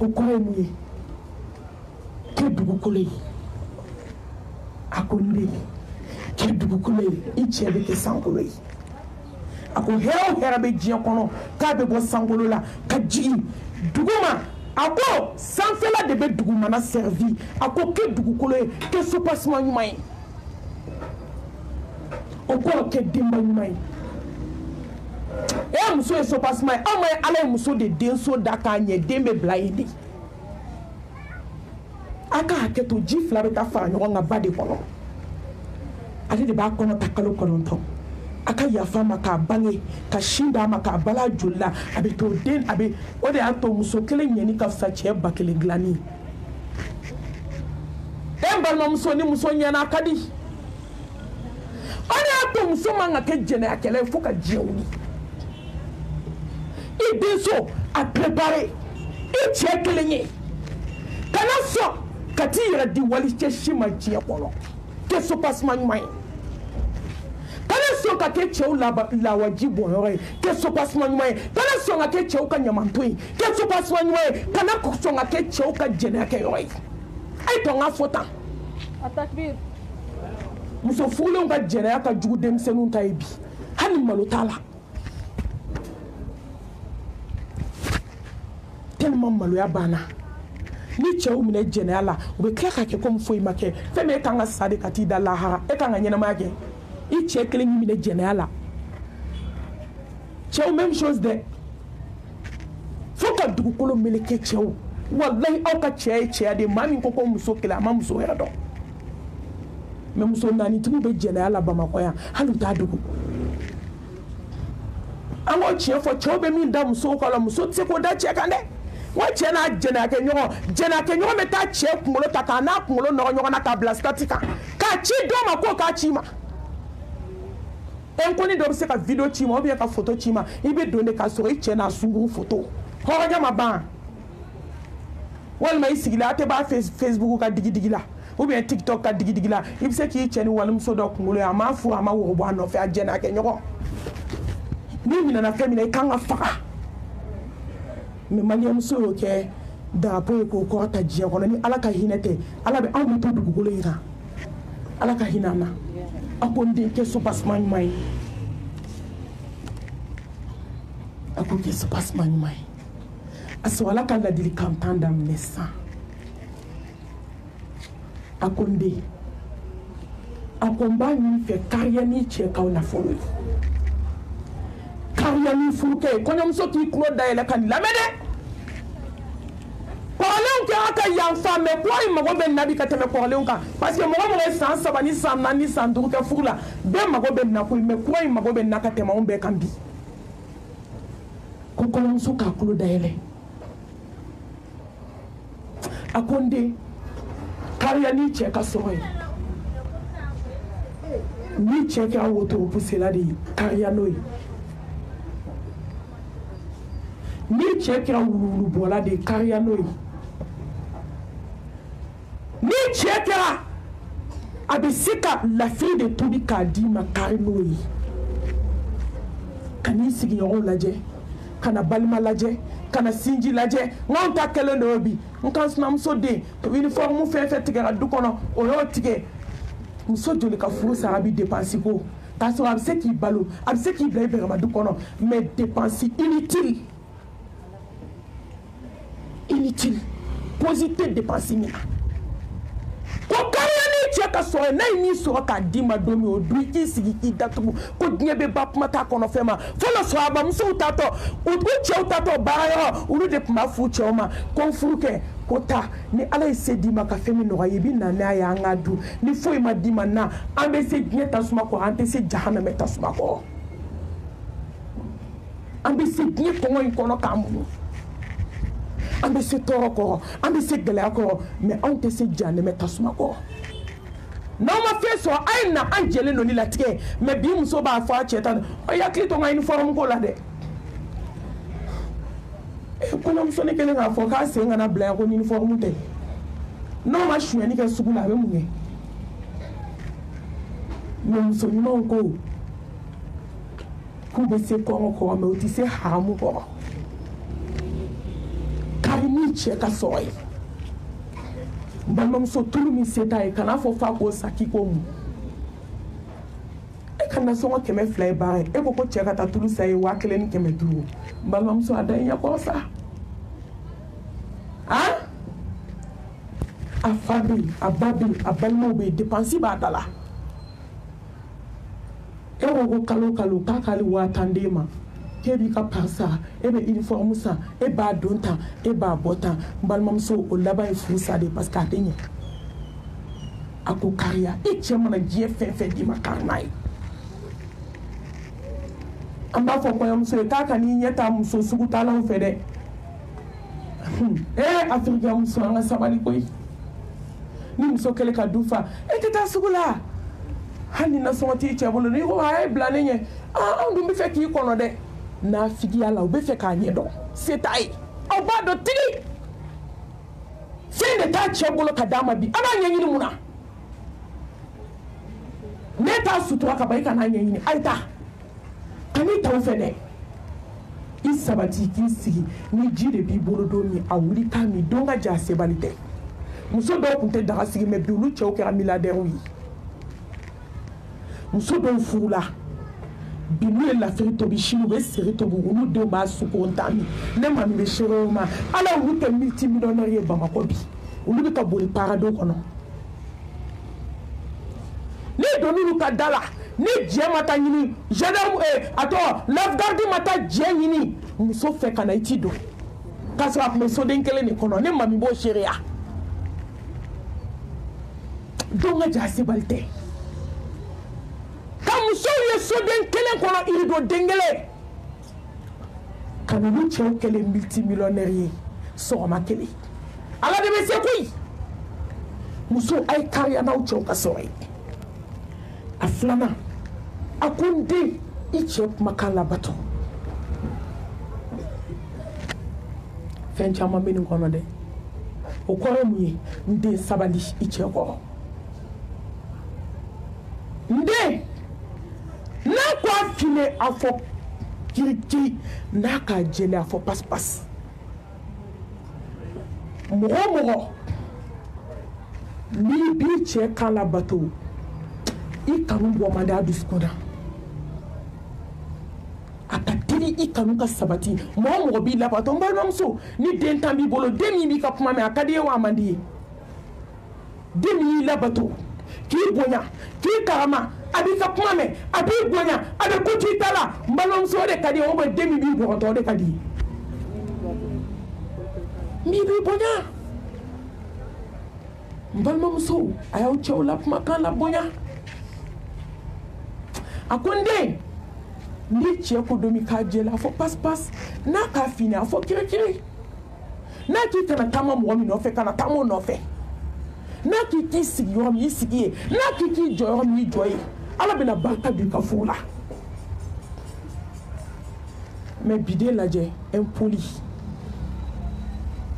o kɔrɔ ye mun ye kɛ dugukolo ye a ko n den kɛ dugukolo ye i cɛ bɛ kɛ sankolo ye a ko hɛrɛ o hɛrɛ bɛ diɲɛ kɔnɔ k'a bɛ bɔ sankolo la ka jigin duguma a ko sanfɛla de bɛ dugumana servi a ko kɛ dugukolo ye kɛ sopaseman ɲuman ye o kɔrɔ kɛ denba ɲuman ye e muso ye sopaseman ye aw ma ye ala ye muso de denso da k'a ɲɛ den bɛ bila yen de a ka hakɛ to ji 2 bɛ taa fara ɲɔgɔn kan ba de kɔnɔ ale de b'a kɔnɔ ta kalo 9 a ka yafa ma k'a bange ka sin d'a ma k'a bala joli la a bɛ to den a bɛ o de y'a to muso kelen ɲɛni ka fisa cɛ ba kelen dilanni e balimamuso ni muso ɲɛna a ka di o de y'a to muso man ka kɛ jɛnɛyakɛla ye fo ka diɲɛ wuli i denso a préparé i cɛ kelen ye kana sɔn ka t'i yɛrɛ di wali cɛ si ma diɲɛ kɔnɔ kɛ sopaseman ɲuman ye kana sɔn ka kɛ cɛw lawaji bɔnyɔrɔ ye kɛ sopaseman ɲuman ye kana sɔn ka kɛ cɛw ka ɲamanto ye kɛ sopaseman ɲuman ye kana sɔn ka kɛ cɛw ka jɛnɛyakɛyɔrɔ ye a ye to n ka fɔ tan muso furulenw ka jɛnɛya ka jugu denmisɛnninw ta ye bi hali malo t'a la tellement maloya banna ni cɛw minɛ jɛnɛya la u bɛ tila ka kɛ komi foyi ma kɛ fɛn min e kan ka sa de ka t'i da lahara e kan ka ɲɛnamaya kɛ i cɛ kelen y'i minɛ jɛnɛya la cɛw même chose dɛ fo ka dugukolo meleke cɛw wallahi aw ka cɛya ye cɛya de maa min ko ko muso kelen a ma muso yɛrɛ dɔn mais muso naanitigiw bɛ jɛnɛya la bamakɔ yan hali u t'a dogo an k'o tiɲɛ fɔ cɛw bɛ min da musow kan la muso tɛ se k'o da cɛ kan dɛ wa cɛ n'a jɛnɛyakɛɲɔgɔn bɛ taa cɛ kunkolo ta k'a n'a kunkolo nɔgɔ ɲɔgɔn na k'a bila sitati kan k'a ci dɔ ma k'o k'a ci ma e ko ni dɔ bɛ se ka video ci ma ou bien ka photo ci ma i bɛ don de k'a sɔrɔ i cɛ n'a sunkuru photo hɔrɔnya ma ban walima i sigilen a tɛ b'a Facebook ka digi la ou bien TikTok ka digi la i bɛ se k'i cɛ ni walimuso dɔ kunkolo ye a ma furu a ma wɔrɔ bɔ a nɔfɛ a jɛnɛyakɛɲɔgɔn n'i minɛna fɛn min na i kan ka faga mais maliyɛnmuso y'o kɛ drapeau ye k'o kɔrɔ ta diɲɛ kɔnɔ ni ala ka hinɛ tɛ ala bɛ anw bɛ to dugukolo in kan ala ka hinɛ an na a ko n den kɛ sopaseman ɲuman ye a ko kɛ sopaseman ɲuman ye a sɔrɔ ala ka ladilikan 10 daminɛ sisan a ko n den a ko n b'a ɲini fɛ kariya n'i cɛ k'aw nafolo ye kariya n'i furukɛ ye kɔɲɔmuso k'i tulo dayɛlɛ ka nin lamɛn dɛ kɔrɔlenw kɛra ka yanfa mɛ kura in mago bɛ nabi ka tɛmɛ kɔrɔlenw kan parce que mɔgɔ mɔgɔ ye san 3 ni san 4 ni san 5 kɛ furu la bɛɛ mago bɛ na ko mɛ kura in mago bɛ na ka tɛmɛ anw bɛɛ kan bi ko kɔɲɔmuso k'a tulo dayɛlɛ a ko n den kariya n'i cɛ ka sɔrɔ ye ni cɛ kɛra wotoro pusela de ye kariya n'o ye ni cɛ kɛra wuluwulu bɔla de ye kariya n'o ye ni cɛ kɛra a bɛ se ka lafiya de tobi k'a d'i ma kari n'o ye ka n'i sigiɲɔgɔnw lajɛ ka na balima lajɛ ka na sinji lajɛ n'anw ta kɛlen do bi n ka sinamuso den uniforme fɛn fɛn tigɛra du kɔnɔ o y'o tigɛ muso joli ka furu sara bi dépense ko k'a sɔrɔ a bɛ se k'i balo a bɛ se k'i bila i bɛrɛma du kɔnɔ mais dépense inutile inutile posité dépenser mina ko kariya ni cɛ ka sɔrɔ n'a ye min sɔrɔ k'a d'i ma don min o don i k'i sigi k'i datugu ko diɲɛ bɛ ba kuma t'a kɔnɔ fɛn ma fɔlɔ sɔrɔbamusow tatɔ u cɛw tatɔ baara yɔrɔ olu de tun b'a f'u cɛw ma ko n furu kɛ ko taa ni ala ye se d'i ma ka fɛn min nɔgɔya i bɛ na n'a ye an k'a dun ni foyi ma d'i ma na an bɛ se diɲɛ tasuma kɔrɔ an tɛ se jahanamɛ tasuma kɔrɔ an bɛ se diɲɛ kɔngɔ in kɔnɔ k'an mun an bɛ se tɔɔrɔ kɔrɔ an bɛ se gɛlɛya kɔrɔ mais anw tɛ se jahanamɛ tasuma kɔrɔ n'aw ma fɛn sɔrɔ a ye na an jɛlen don ni latigɛ mais bi muso b'a fɔ a cɛ ta ɔ i hakili to n ka uniforme ko la dɛ kɔɲɔmuso ni kelen k'a fɔ k'a sen kana bila yan ko ni uniforme tɛ n'aw ma sonyɛni kɛ sugu la a bɛ mun kɛ mais muso ɲumanw ko k'u bɛ se kɔngɔ kɔrɔ mais u tɛ se haramu kɔrɔ kari ni cɛ ka sɔrɔ ye n balimamuso tulu min se t'a ye kana fɔ f'a k'o sa k'i k'o mun e ka nasɔngɔ 200 ye baara ye e ko ko cɛ ka taa tulu sa ye 1500 n balimamuso a da i ɲɛkɔrɔ sa a fa bɛ yen a ba bɛ yen a balimaw bɛ yen dépense b'a da la e ko ko kalo o kalo k'a k'ale 5000 d'e ma k'e b'i ka pari san e bɛ uniforme san e b'a don tan e b'a bɔ tan n balimamuso o laban ye furu sa de parce que a tɛ ɲɛ a ko kariya i cɛ mana diɲɛ fɛn fɛn d'i ma kari n'a ye an b'a fɔ kɔɲɔmuso ye k'a ka n'i ɲɛ ta muso sugu talaw fɛ dɛ afirikɛn muso an ka sabali koyi ni muso kɛlen ka du fa e tɛ taa sugu la hali ni nasɔngɔ t'i cɛ bolo n'i ko a ye bila ne ɲɛ anw dun bɛ fɛ k'i kɔnɔ dɛ n'a figiya la u bɛ fɛ k'a ɲɛ dɔn se t'a ye aw b'a dɔn tigi fɛn de t'a cɛ bolo ka d'a ma bi a b'a ɲɛɲini mun na ne t'a sutura ka ban i kana ɲɛɲini a ye taa kan'i ta o fɛ dɛ i sabati k'i sigi ni ji de b'i bolo don min a wuli k'a min don ka ja sebali tɛ muso dɔw tun tɛ daga sigi mais bi olu cɛw kɛra milliardaires ye muso dɔw furula bi n'u ye lafiri tobi sini u bɛ seri tobi olu denw b'a suko ta min ne ma min bɛ seere o ma ala olu tɛ multimillionnaire ye bamakɔ bi olu bɛ ka boli parado kɔnɔ ne don n'olu ka da la ni diɲɛ ma taa ɲini gendarme a tɔgɔ lafgarde ma taa diɲɛ ɲini muso fɛ ka na i ti don k'a sɔrɔ a tun bɛ soden kelen de kɔnɔ ne ma min b'o seereya don ka ja sebali tɛ ka musow ye soden kelen kɔnɔ irido den kelen ka n'olu cɛw kelen multimillionnaire ye sɔgɔma kelen ala de bɛ se koyi muso a ye kariya n'aw cɛw ka sɔrɔ ye a filanan a ko n den i cɛ kumakan labato fɛn caman bɛ nin kɔnɔ dɛ o kɔrɔ mun ye n den sabali i cɛ kɔrɔ n den n'a ko a file a fɔ kirikiri n'a k'a jɛlɛ a fɔ pasipasi mɔgɔ o mɔgɔ n'i b'i cɛ kan labato i kanu bɔ man di a dusukun na a ka teli i kanu ka sabati mɔgɔ o mɔgɔ b'i labato n balimamuso ni den tan b'i bolo den min b'i ka kuma mɛn a ka di ye wa a man di ye den min y'i labato k'i bonya k'i karama a b'i ka kuma mɛn a b'i bonya a bɛ ko to i ta la n balimamuso o de ka di ye o bɛ den min b'i bɔgɔtɔ o de ka di ye min b'i bonya n balimamuso a y'aw cɛw la kumakan la bonya a ko n den ni cɛ ko don min k'a jɛla a fɔ pasipasi n'a k'a fini a fɔ kirikiri n'a k'i kana taama mɔgɔ min nɔfɛ kana taama o nɔfɛ n'a k'i k'i sigi yɔrɔ min i sigi ye n'a k'i k'i jɔ yɔrɔ min i jɔ ye ala bɛna barika don i ka furu la mais bi den lajɛ impoli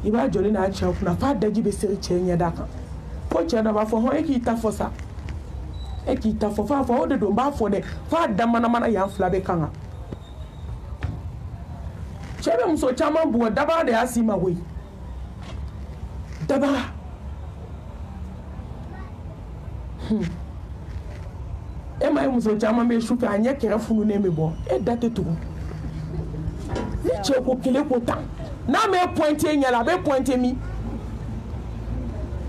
i b'a jɔlen n'a cɛw kunna f'a daji bɛ seri cɛ ɲɛda kan fo cɛ dɔ b'a fɔ hɔn e k'i ta fɔ sa e k'i ta fɔ f'a fɔ o de don n b'a fɔ dɛ f'a da manamana yan fila bɛ kan kan cɛ bɛ muso caman bugɔ dabara de y'a s'i ma koyi dabara e ma ye muso caman bɛ su fɛ a ɲɛ kɛrɛ fununen bɛ bɔ e da tɛ tugu ni cɛ ko kelen ko tan n'a me pointé nya la be pointé mi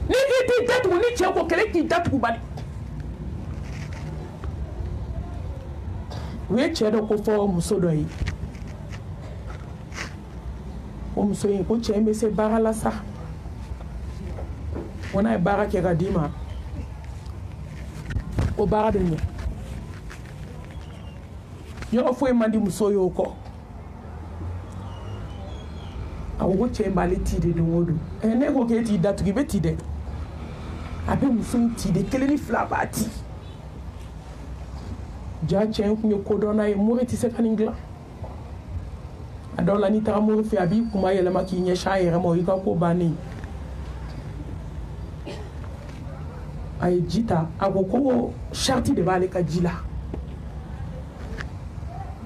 ni ti datu ni che ko kele ki datu bali we che do ko fo muso do yi o muso yi ko che me se barala sa wona e bara ke gadima o bara de ni yo fo e mandi muso yo ko awo che mbali ti de wodu ne ko ke ti datu ki be ti de abe muso ti de kele ni flabati ja chen ku ko dona e muri ti se kaningla adola ni ta muri fi abi kuma yele maki nye shaire mo yika ko bani ay jita agoko sharti de bale ka jila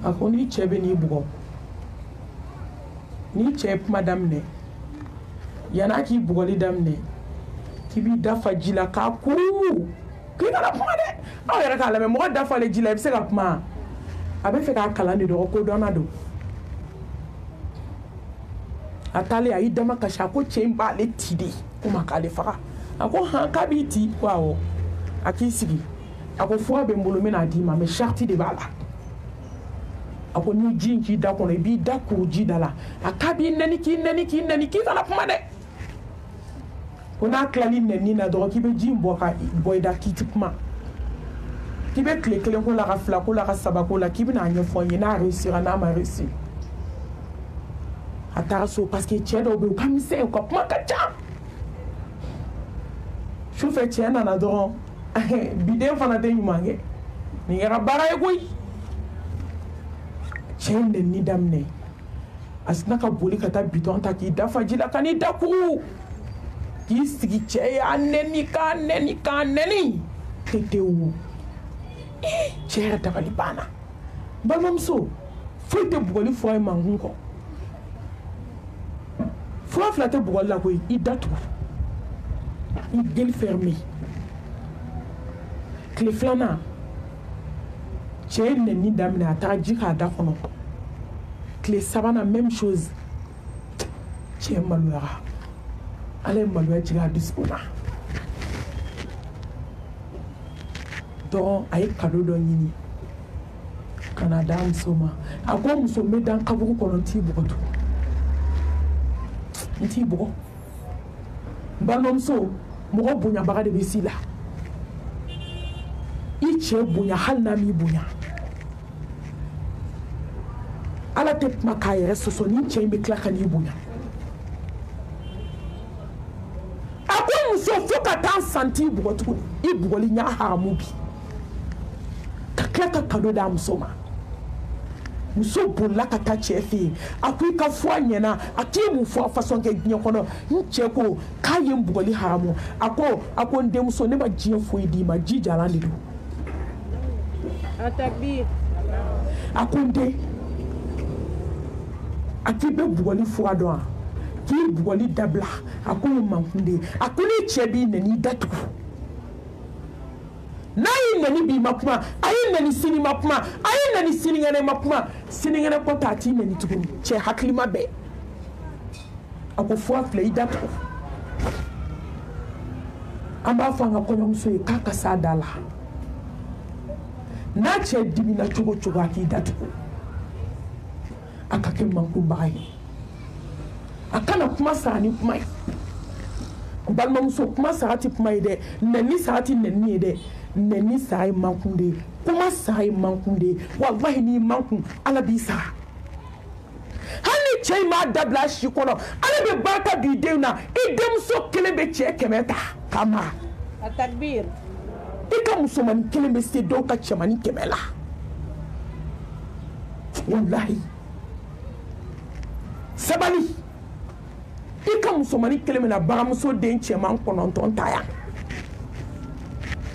akoni chebe ni bugo ni chep madame ne yana ki bugoli damne ki bi dafa jila ka ku ki kala kuma de aw yara kala me mo dafa le jila bi se ka kuma abe fe ka kala ni do ko dona do atale ayi dama ka sha ko chemba le tidi kuma ka le faka ako han ka bi ti kwawo akisigi ako fo be mbolo me na di ma me sharti de bala ako ni jinki da kono bi da ko ji dala akabi nani ki kala kuma de ona klani nani na do ki be jimbo ka boy da ki tikma ki be kle ko la rafla ko la rasaba ko la ki bi na nya fo ni na réussir na ma réussir ataraso parce que tiedo be comme c'est ko kuma ka cha chauffeur tiena na do bidé fana de yumange ni gara bara e koy chende ni damne asna ka boli kata biton ta ki dafa jila kani daku ki sigi che aneni ka tetewu chere ta bali bana balmamso foite bugoli foy mangunko fo flate bugol la koy i datu i gel fermé clé flana chende ni damne ata jika da kono clé sabana même chose che malwara ale malwara jiga dispona donc ay kado do nyini Canada msoma ako musome dan kaburu kono tibugoto ntibugo balomso mo bunya baga de bisila iche bunya halna mi bunya ala te makayere soso ni che mi klaka ni bunya ako muso foka tan santi bugoto ibugoli nya haramubi klaka kado da msoma muso bolla ka ta chefi akui ka fo anyena akibu fo façon ke nyokono ncheko kaye mbugoli haramu ako ndem so ne ba jie fo idi ma jijala ndido Atakbir akonde akibe bugoli fo adwa ki bugoli dabla akoni mankunde akoni chebi nani datu nayi nani bi makuma ayi nani sini makuma ayi nani sini ngene makuma sini ngene ko tati nani tukum che haklima be ako fo afle datu amba fanga ko nyom so kaka sadala na che dimina chugo aki datu akake mankumbai akana kuma sani kuma balma muso kuma sarati kuma ide nani sarati nani ide nani sai mankunde kuma sai mankunde wallahi ni mankun ala bisa hani chei ma dabla shi kono ala be barka bi deuna idem so kele be che kemeta kama Atakbir ika muso man kele be se do ka chamani kemela wallahi sabali ika muso man kele mena ba muso den cheman kono ton taya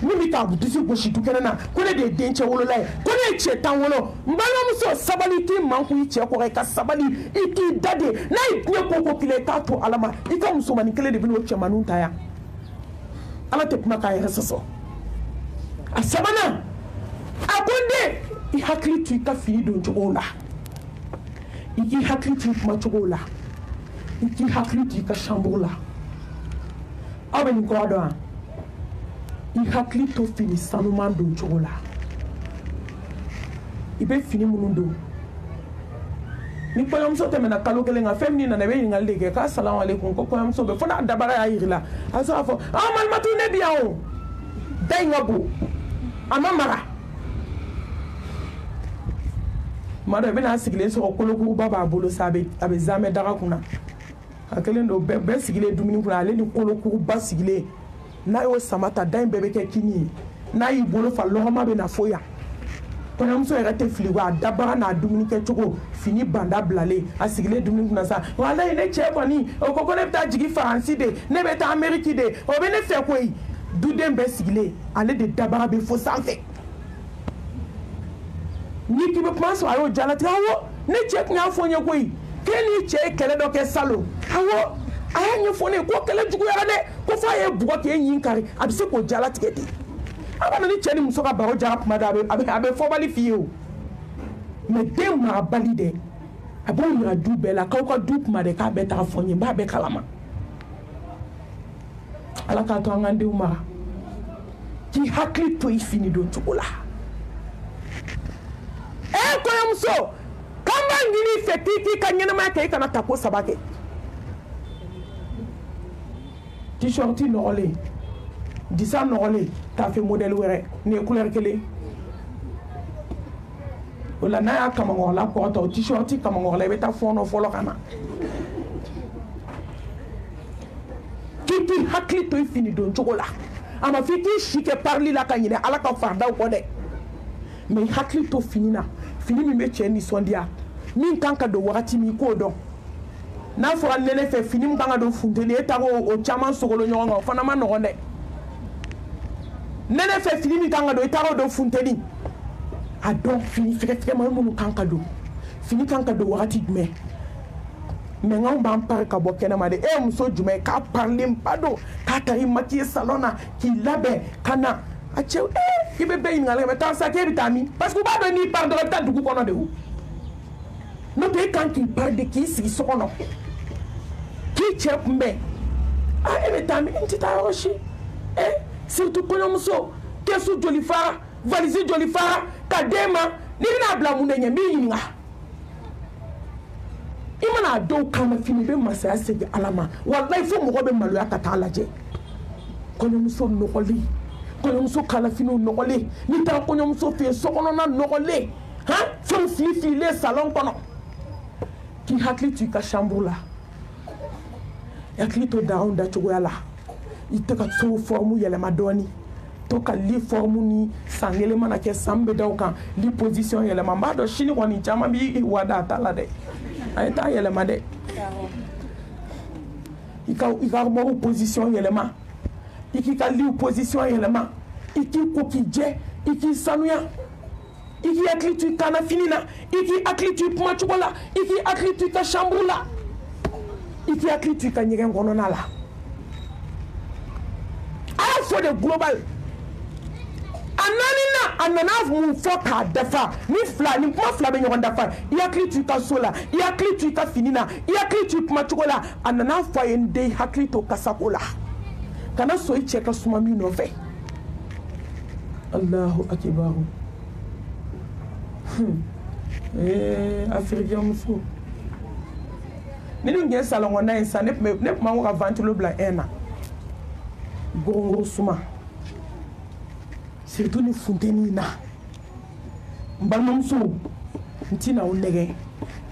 nibi ta budisi goshi tukenana kone de denche wolo lai kone che tan wolo mbalo muso sabali ti manku iche ko ka sabali iki dade na ikne ko kile ta to alama ika muso mani kele de bino che manunta ya ala te kuma ka yeso asabana akonde I hakli tu ka fi don chogola iki hakli tu kuma chogola qui hakli tu ka chambre là aben ko do il hakli to fini sanuman do chola ibe fini munundo ni ko yam so temena kalo kele nga femni na be ngal lege ka assalamu alaikum ko yam so be fona dabara ya yirila aso afo amal matu ne biya o day ngabo amamara mara be na sigile so ko ko baba bolo sabe abe zame daga kuna akelen do be sigile dumini kuna ale ni ko ko ba sigile na yo samata day bebe ke kini na yi bolo fa lo ma be na foya quand on se rete fliwa dabara na dumuni ke choko fini banda blale asigile dumuni kuna sa wala ine chebani o ko ne ta jigi France de ne be ta Amerique de o be ne fe koyi duden be sigile ale de dabara be fo sanfe ni ki be pense ayo jala trawo ne check nya fo nye koyi keni che kele do ke salo awo aya nye fo ne ko kele jugu yara de ko fa ye bugo ke yin kare abise ko jala tiketi abana ni cheni musoka baro jara pumada abe fobali fiyo me dem ma bali de abo ni adu bela ka ko du pumade ka beta fonye ba be kalama ala ka to ngande uma ki hakli to ifini do tukola ko yamso kamba ngini fetiki kanyena ma ke kana tako sabake t-shirt no ole disa nogole ta fait modèle wéré ne couleur kele wala na ya kama ngola ko to t-shirt kama ngola beta fono folo kana kiti hakli to fini don chokola ama fiti shike parli la kanyine ala ka farda ko de mais hakli to fini mi me cheni sondia min kanka do wakati mi ko do na fo nene fe fini mi kanka do funteli etaro o chaman sogolo nyonga fana ma no de nene fe fini mi kanga do itaro do funteni adon fini fike ma mu kanka do fini kanka do wakati me ngam ban par ka bokena ma de e muso jume ka parler mpado ka tari maki salona ki labe kana ache ibe be ngale me ta sa ke bitami parce que ba do ni par de ta dugu kono de hu no te kan ki par de ki si sokono ki che mbe e bitami intita roshi surtout konomuso kesu jolifara valise jolifara kadema nina bla munenya minga imana do kama fini be masaya sege alama wallahi fo mo be malu akata laje konomuso nokoli konomuso kala fino nokoli ni ta konomuso fe sokono na nokoli ha fo fifi le salon kono ki hakli tu ka chambre la yakli to down da chogoyala ite ka so formu yele madoni to ka li formu ni sangele mana ke sambe dawkan li position yele mamba do shini woni chama bi wada tala de ay ta yele made ika mo position yele ma iki ka li position yele ma iki ko ki je iki sanuya iki aklitu kana finina iki aklitu puma chukola iki aklitu ka shambula iki aklitu ka nyegen gono nala for the global anana mu foka dafa ni fla ni kuma fla be nyon dafa yakli tu ka sola yakli tu ka finina yakli tu kuma chokola anana fo yende hakli to kasakola kana so iche ka suma mi no fe Allahu akbar Afrique muso ninu nge salon na insa ne ma wa ventilo bla ena gongo suma surtout ni funteni na mbalmamso ntina unege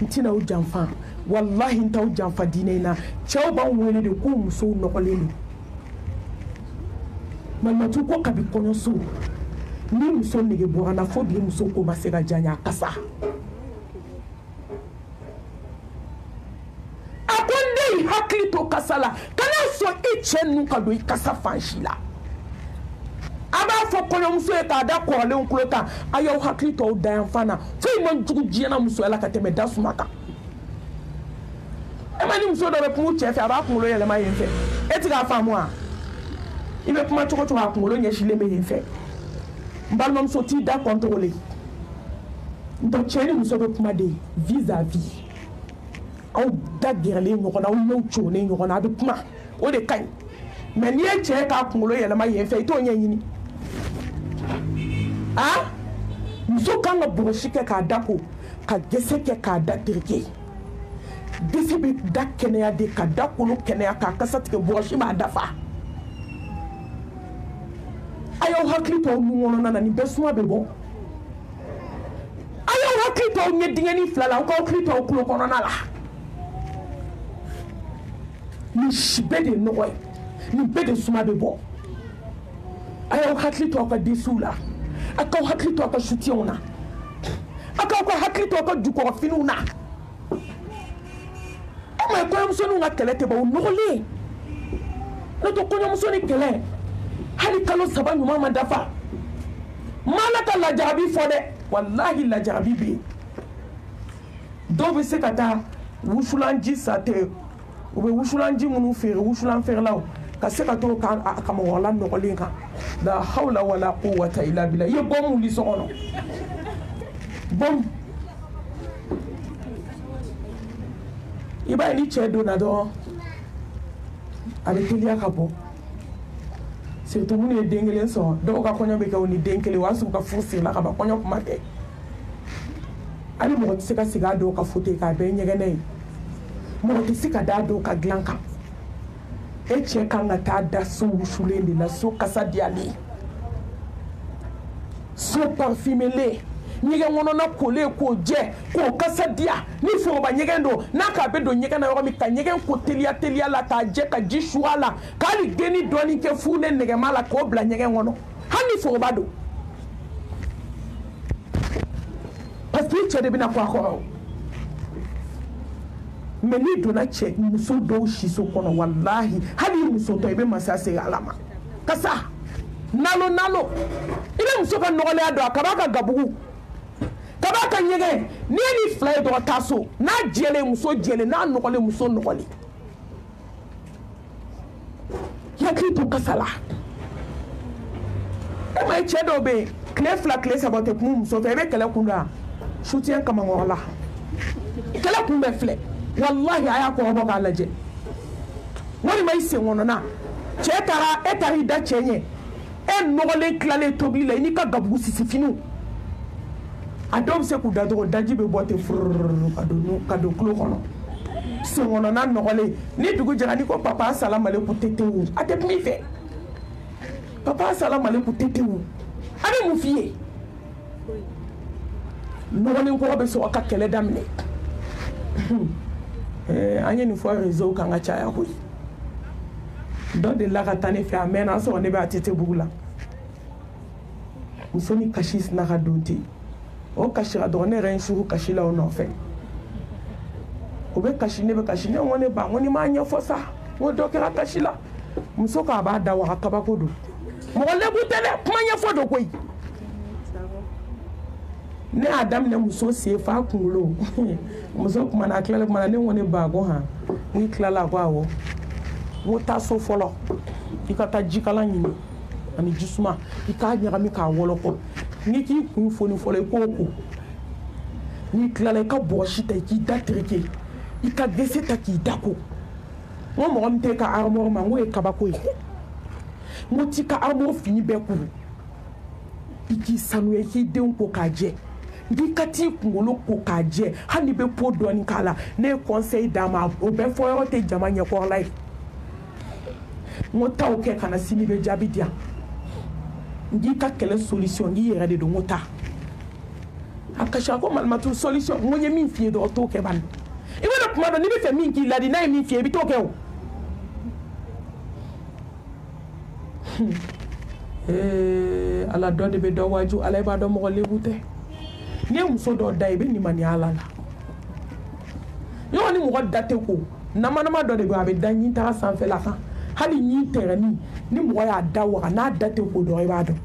ntina ujanfa wallahi nta ujanfa dinena chaw ban wele de ko muso nokolelu malmatu ko kabi konyo so ni muso nege borana fo bi muso ko masega janya kasa akonde hakli to kasala kana so ichenu kado ikasa fanshila aba fo kono muso e ka da ko le nklota ayo hakli to dan fana fo man jugu jiena muso ala ka teme dasumaka e mani muso do be pu chefe aba kun lo yele ma yenfe etiga fa mo a ibe kuma choko choko kun lo nyeshile me yenfe mbalma muso ti da contrôler ndo cheni muso be kuma de vis à vis aw da gɛrɛlen ɲɔgɔn na aw ɲɛw conen ɲɔgɔn na a bɛ kuma o de ka ɲi mais n'i ye cɛ k'a kunkolo yɛlɛma yen fɛ i t'o ɲɛɲini muso kan ka bɔgɔsi kɛ k'a da ko ka gese kɛ k'a da tereke gese bɛ da kɛnɛya de ka da kolo kɛnɛya k'a kasa tigɛ bɔgɔsi b'a dafa a y'aw hakili to aw nun kɔnɔna na nin bɛɛ suma bɛ bɔ a y'aw hakili to aw ɲɛ dingɛni fila la aw k'aw hakili to aw kulo kɔnɔna la nin si bɛɛ de ye nɔgɔ ye nin bɛɛ de suma bɛ bɔ a y'aw hakili to aw ka desiw la a k'aw hakili to aw ka sutiɲɛw na a k'aw ka hakili to aw ka jukɔrɔfiniw na o ma ye kɔɲɔmusoninw ka kɛlɛ tɛ ban o nɔgɔlen n'o tɛ kɔɲɔmuso ni kɛlɛ hali kalo 3 ɲuman ma dafa mana ka lajarabi fɔ dɛ walahi lajarabi bɛ yen dɔw bɛ se ka taa wusulanji sa tɛ u bɛ wusulanji minnu feere wusulan feerelaw ka se ka to ka mɔgɔla nɔgɔlen kan la hawla wala quwwata illa billah i ye bɔmu wuli so kɔnɔ bɔmu i b'a ye ni cɛ donna dɔrɔn a bɛ teliya ka bɔ surtout minnu ye den kelen sɔrɔ dɔw ka kɔɲɔ bɛ kɛ u ni den kelen o y'a sɔrɔ u ka furu sirila ka ban kɔɲɔ kuma tɛ hali mɔgɔ tɛ se ka sigi a dɔw ka fauteuil k'a bɛɛ ɲɛgɛnɛ ye mɔgɔ tɛ se ka da dɔw ka dilan kan e cɛ kan ka taa da so wusulen de la so kasa diyalen so parfumelen ɲɛgɛn kɔnɔna kolen k'o jɛ k'o kasa diya ni foroba ɲɛgɛn don n'a k'a bɛ don ɲɛgɛn na yɔrɔ min ka ɲɛgɛn ko teliya la k'a jɛ ka ji su a la k'ali geni dɔɔni kɛ fu ne nɛgɛma la k'o bila ɲɛgɛn kɔnɔ hali ni foroba don parce que i cɛ de bɛna kɔ a kɔrɔ mais n'i donna cɛ muso dɔw siso kɔnɔ walahi hali i muso tɔ i bɛ masa segin ala ma kasa nalo i bɛ muso ka nɔgɔlenya dɔn a ka b'a ka gabugu ka b'a ka ɲɛgɛn n'i ye ni fila ye dɔrɔn taa so n'a jɛlen muso jɛlen n'a nɔgɔlen muso nɔgɔlen yakili to kasa la e ma ye cɛ dɔw bɛ yen tile 2 tile 3 tɛ kuma muso fɛ i bɛ kɛlɛ kun da soutien kama ŋɔrɔ la kɛlɛ kun bɛ filɛ wallahi a y'a kɔrɔbɔ k'a lajɛ walima i sen kɔnɔna cɛ taara e taara i da cɛ ɲɛ e nɔgɔlen tilalen tobili la i n'i ka gabugu sisi finiw a dɔw bɛ se k'u da dɔrɔn daji bɛ bɔ ten furururu ka don kulo kɔnɔ sen kɔnɔna nɔgɔlen ni dugu jɛra n'i ko papa assalamu alaikum tetewu a tɛ kuma i fɛ papa assalamu alaikum tetewu a bɛ mun f'i ye nɔgɔlen kɔrɔ bɛ sɔrɔ ka kɛlɛ daminɛ an ye nin fɔ réseau kan ka caya koyi dɔ de la ka taa ne fɛ a mɛnna a sɔrɔ ne bɛ a tete bugu la muso ni kasi sina ka don ten o kasira dɔrɔn ne yɛrɛ ye suru kasi la o nɔfɛ o bɛ kasi ne bɛ kasi ne ko ne ba ko ni m'a ɲɛfɔ sa ko dɔ kɛra kasi la muso k'a b'a da waga kabako don mɔgɔ lebu tɛ dɛ kuma ɲɛfɔ don koyi ne y'a daminɛ muso sen fa kunkolo muso kumana a tilala kumana ne ko ne ba ko han n'i tilala ko awɔ n ko taa so fɔlɔ i ka taa jikalan ɲini ani jisuma i k'a ɲagami k'a wɔlɔkɔ n'i k'i kun foni fɔlɔ i k'o ko n'i tilala i ka bɔgɔsi ta i k'i da tereke i ka gese ta k'i da ko n ko mɔgɔ min tɛ ka armoire ma n ko ye kabako ye n ko t'i ka armoire fini bɛɛ kuru i k'i sanuya i k'i denw ko k'a jɛ n'i ka t'i kunkolo ko k'a jɛ hali n'i bɛ po dɔɔni k'a la ne ye conseil d'a ma o bɛɛ fɔ yɔrɔ tɛ jama ɲɛkɔrɔla ye n ko taa o kɛ ka na sini bɛ jaabi di yan n k'i ka kɛlɛ solution n k'i yɛrɛ de don n ko taa a kasi a ko malimatu solution n ko n ye min f'i ye dɔrɔn t'o kɛ bani i b'a dɔn tuma dɔ n'i bɛ fɛ min k'i ladi n'a ye min f'i ye i bɛ t'o kɛ o ala dɔ de bɛ dɔ waju ala i b'a dɔn mɔgɔ lebu tɛ n'i ye muso dɔ da i bɛ limaniya ala la yɔrɔ ni mɔgɔ da tɛ ko namanama dɔ de bɛ a bɛ da ɲi taga sanfɛla kan hali ɲi tɛrɛni ni mɔgɔ y'a da waga n'a da tɛ ko dɔrɔn i b'a dɔn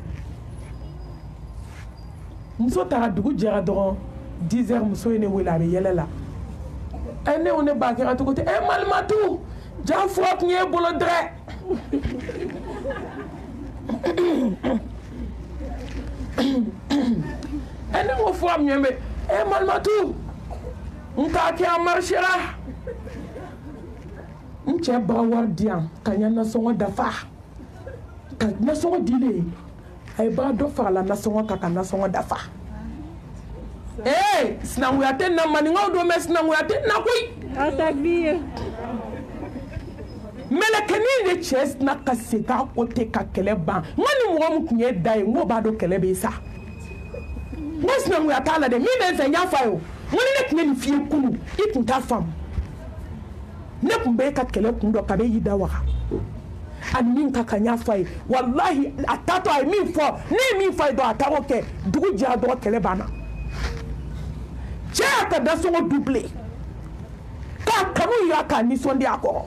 muso taara dugu jɛra dɔrɔn 10 heures muso ye ne wele a bɛ yɛlɛ la ne ko ne ba kɛra cogo tɛ malimatu ja fura tun ye bolo dɛrɛ ne ko fura min bɛ malimatu n k'a kɛ a marchera cɛ baga wari di yan ka ɲa nasɔngɔ dafa ka nasɔngɔ dile a ye baga dɔ farala nasɔngɔ kan ka nasɔngɔ dafa sinankuya tɛ na maninkaw don mɛ sinankuya tɛ na koyi Atakbir. mɛlɛkɛnin de cɛ na ka segin a kote ka kɛlɛ ban n ko ni mɔgɔ min tun ye da ye n ko b'a dɔn kɛlɛ bɛ sa n ko sinankuya t'a la dɛ min bɛ n fɛ n y'a fɔ a ye o n ko ni ne tun ye nin f'i ye kunun i tun t'a faamu ne tun bɛ ka kɛlɛ kun dɔ ka bɛ y'i da waga ani min ka kan n y'a fɔ a ye walahi a taatɔ a ye min fɔ ne ye min fɔ a ye dɔrɔn a taar'o kɛ dugu jɛra dɔrɔn kɛlɛ banna cɛ y'a ka dasɔngɔ doublé k'a kanu yira k'a nisɔndiya a kɔrɔ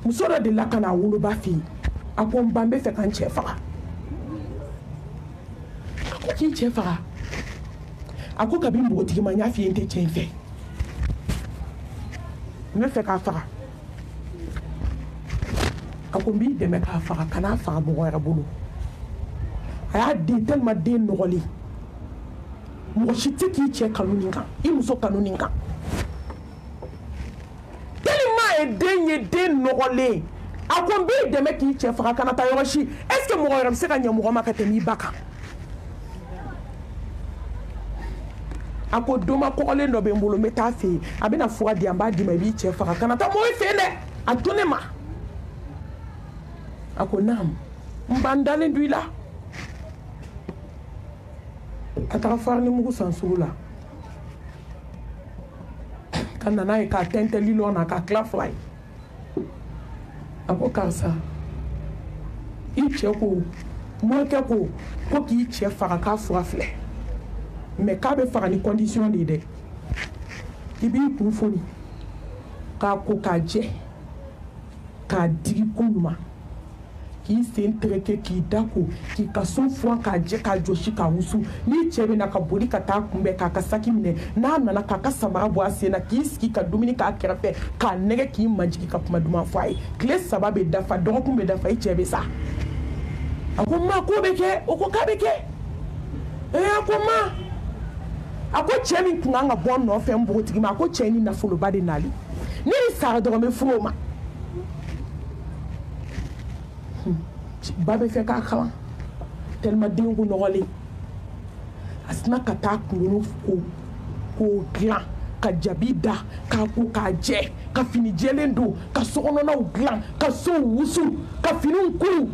muso dɔ delila ka na a woloba fɛ yen a ko n ba n bɛ fɛ ka n cɛ faga a ko k'i cɛ faga a ko kabi npogotigi ma n y'a f'i ye n tɛ cɛ in fɛ n bɛ fɛ k'a faga a ko n b'i dɛmɛ k'a faga kan'a faga mɔgɔ wɛrɛ bolo a y'a den tellement den nɔgɔlen mɔgɔ si tɛ k'i cɛ kanu nin kan i muso kanu nin kan tellement a ye den ye den nɔgɔlen a ko n b'i dɛmɛ k'i cɛ faga kana taa yɔrɔ si est ce que mɔgɔ wɛrɛ bɛ se ka ɲɛ mɔgɔ ma ka tɛmɛ i ba kan a ko doma kɔgɔlen dɔ bɛ n bolo n bɛ taa fɛ yen a bɛna fura di yan n b'a d'i ma i b'i cɛ faga kana taa mɔgɔ fɛ yen dɛ a to ne ma a ko naam n ba n dalen don i la a taga farini mugu san sugu la ka na n'a ye k'a tɛntɛn lilɔn na k'a tila fila ye a ko karisa i cɛ ko mɔkɛ ko k'i cɛ faga k'a fura filɛ mais k'a bɛ faga ni condition de ye dɛ i b'i kun foni k'a ko k'a jɛ k'a digi ko ɲuman k'i sen tɛgɛkɛ k'i da ko k'i ka so furan k'a jɛ k'a jɔsi k'a wusu n'i cɛ bɛ na ka boli ka taa kunbɛn k'a ka saki minɛ n'a nana k'a ka samara bɔ a sen na k'i sigi ka dumuni k'a kɛrɛfɛ k'a nɛgɛ k'i majigi ka kuma duman fɔ a ye tile 3 bɛ dafa dɔgɔkun bɛ dafa i cɛ bɛ sa a ko ma ko bɛ kɛ o ko k'a bɛ kɛ a ko ma a ko cɛ min tun kan ka bɔ nɔfɛ npogotigi ma a ko cɛ ni nafoloba de nali ne ni sara dɔrɔn bɛ furu o ma ba bɛ fɛ k'a kalan tellement den ko nɔgɔlen a sina ka taa kunkolo k'o dilan ka jabi da k'a ko k'a jɛ ka fini jɛlen don ka sokɔnɔnaw dilan ka sow wusu ka finiw kuru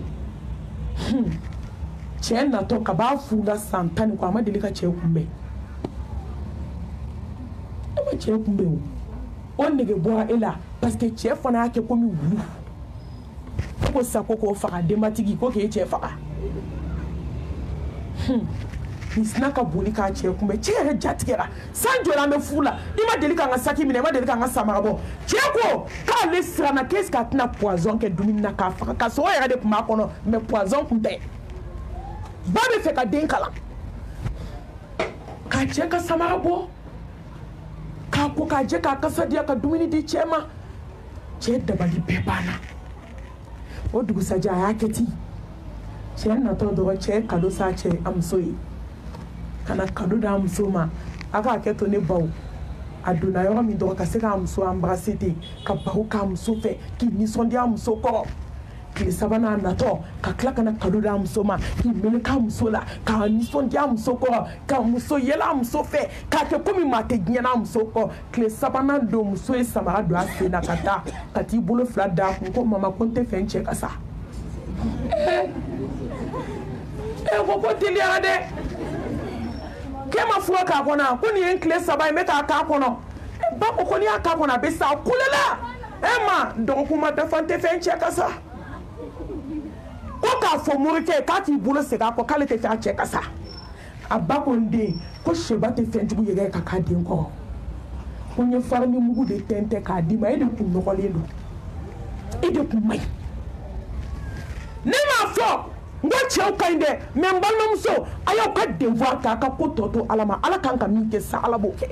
cɛ natɔ ka b'a furu la san 10 kɔ a ma deli ka cɛ kunbɛn a ma cɛ kunbɛn o nege bɔra e la parce que cɛ fana y'a kɛ komi wulu ko sako k'o faga denbatigi ko k'e cɛ faga nin sina ka boli k'a cɛ kunbɛn cɛ yɛrɛ jatigɛra san jɔra an bɛ furu la i ma deli k'an ka saki minɛ i ma deli k'an ka samara bɔ cɛ ko k'ale siranna qu'est-ce qu'a tɛna poison kɛ dumuni na k'a faga ka sɔrɔ yɛrɛ de tun b'a kɔnɔ mais poison tun tɛ ba bɛ fɛ ka den kalan k'a cɛ ka samara bɔ k'a ko k'a jɛ k'a kasa diya ka dumuni di cɛ ma cɛ dabali bɛɛ banna o dugusajɛ a y'a kɛ ten cɛ natɔ dɔrɔn cɛ kado s'a cɛ a muso ye ka na kado d'a muso ma a k'a kɛ to ne baw a donna yɔrɔ min dɔrɔn ka se k'a muso embrasser ten ka baro k'a muso fɛ k'i nisɔndiya a muso kɔrɔ tile 3nan natɔ ka tila ka na kado d'a muso ma k'i meleke a muso la k'a nisɔndiya a muso kɔrɔ ka muso yɛlɛ a muso fɛ k'a kɛ komi maa tɛ diɲɛna a muso kɔ tile 3nan don muso ye samara don a sen na ka taa ka t'i bolo 2 d'a kun ko mama ko n tɛ fɛ n cɛ ka sa ko teliyara dɛ k'e ma fura k'a kɔnɔ ko nin ye n tile 3 ye n bɛ k'a k'a kɔnɔ ba ko ko n'i y'a k'a kɔnɔ a bɛ sa a kulela ma dɔgɔkun ma dafa n tɛ fɛ n cɛ ka sa ko k'a fɔ morikɛ k'a k'i bolo segin a kɔ k'ale tɛ fɛ a cɛ ka sa a ba ko n den ko sɛba tɛ fɛn jugu yɛrɛ ka k'a den kɔrɔ ko n ye farini mugu de tɛntɛn k'a d'i ma e de kun nɔgɔlen don e de kun man ɲi ne m'a fɔ n ko cɛw ka ɲi dɛ mais n balimamuso a y'aw ka devoir kɛ a ka ko tɔ to ala ma ala kan ka min kɛ sa ala b'o kɛ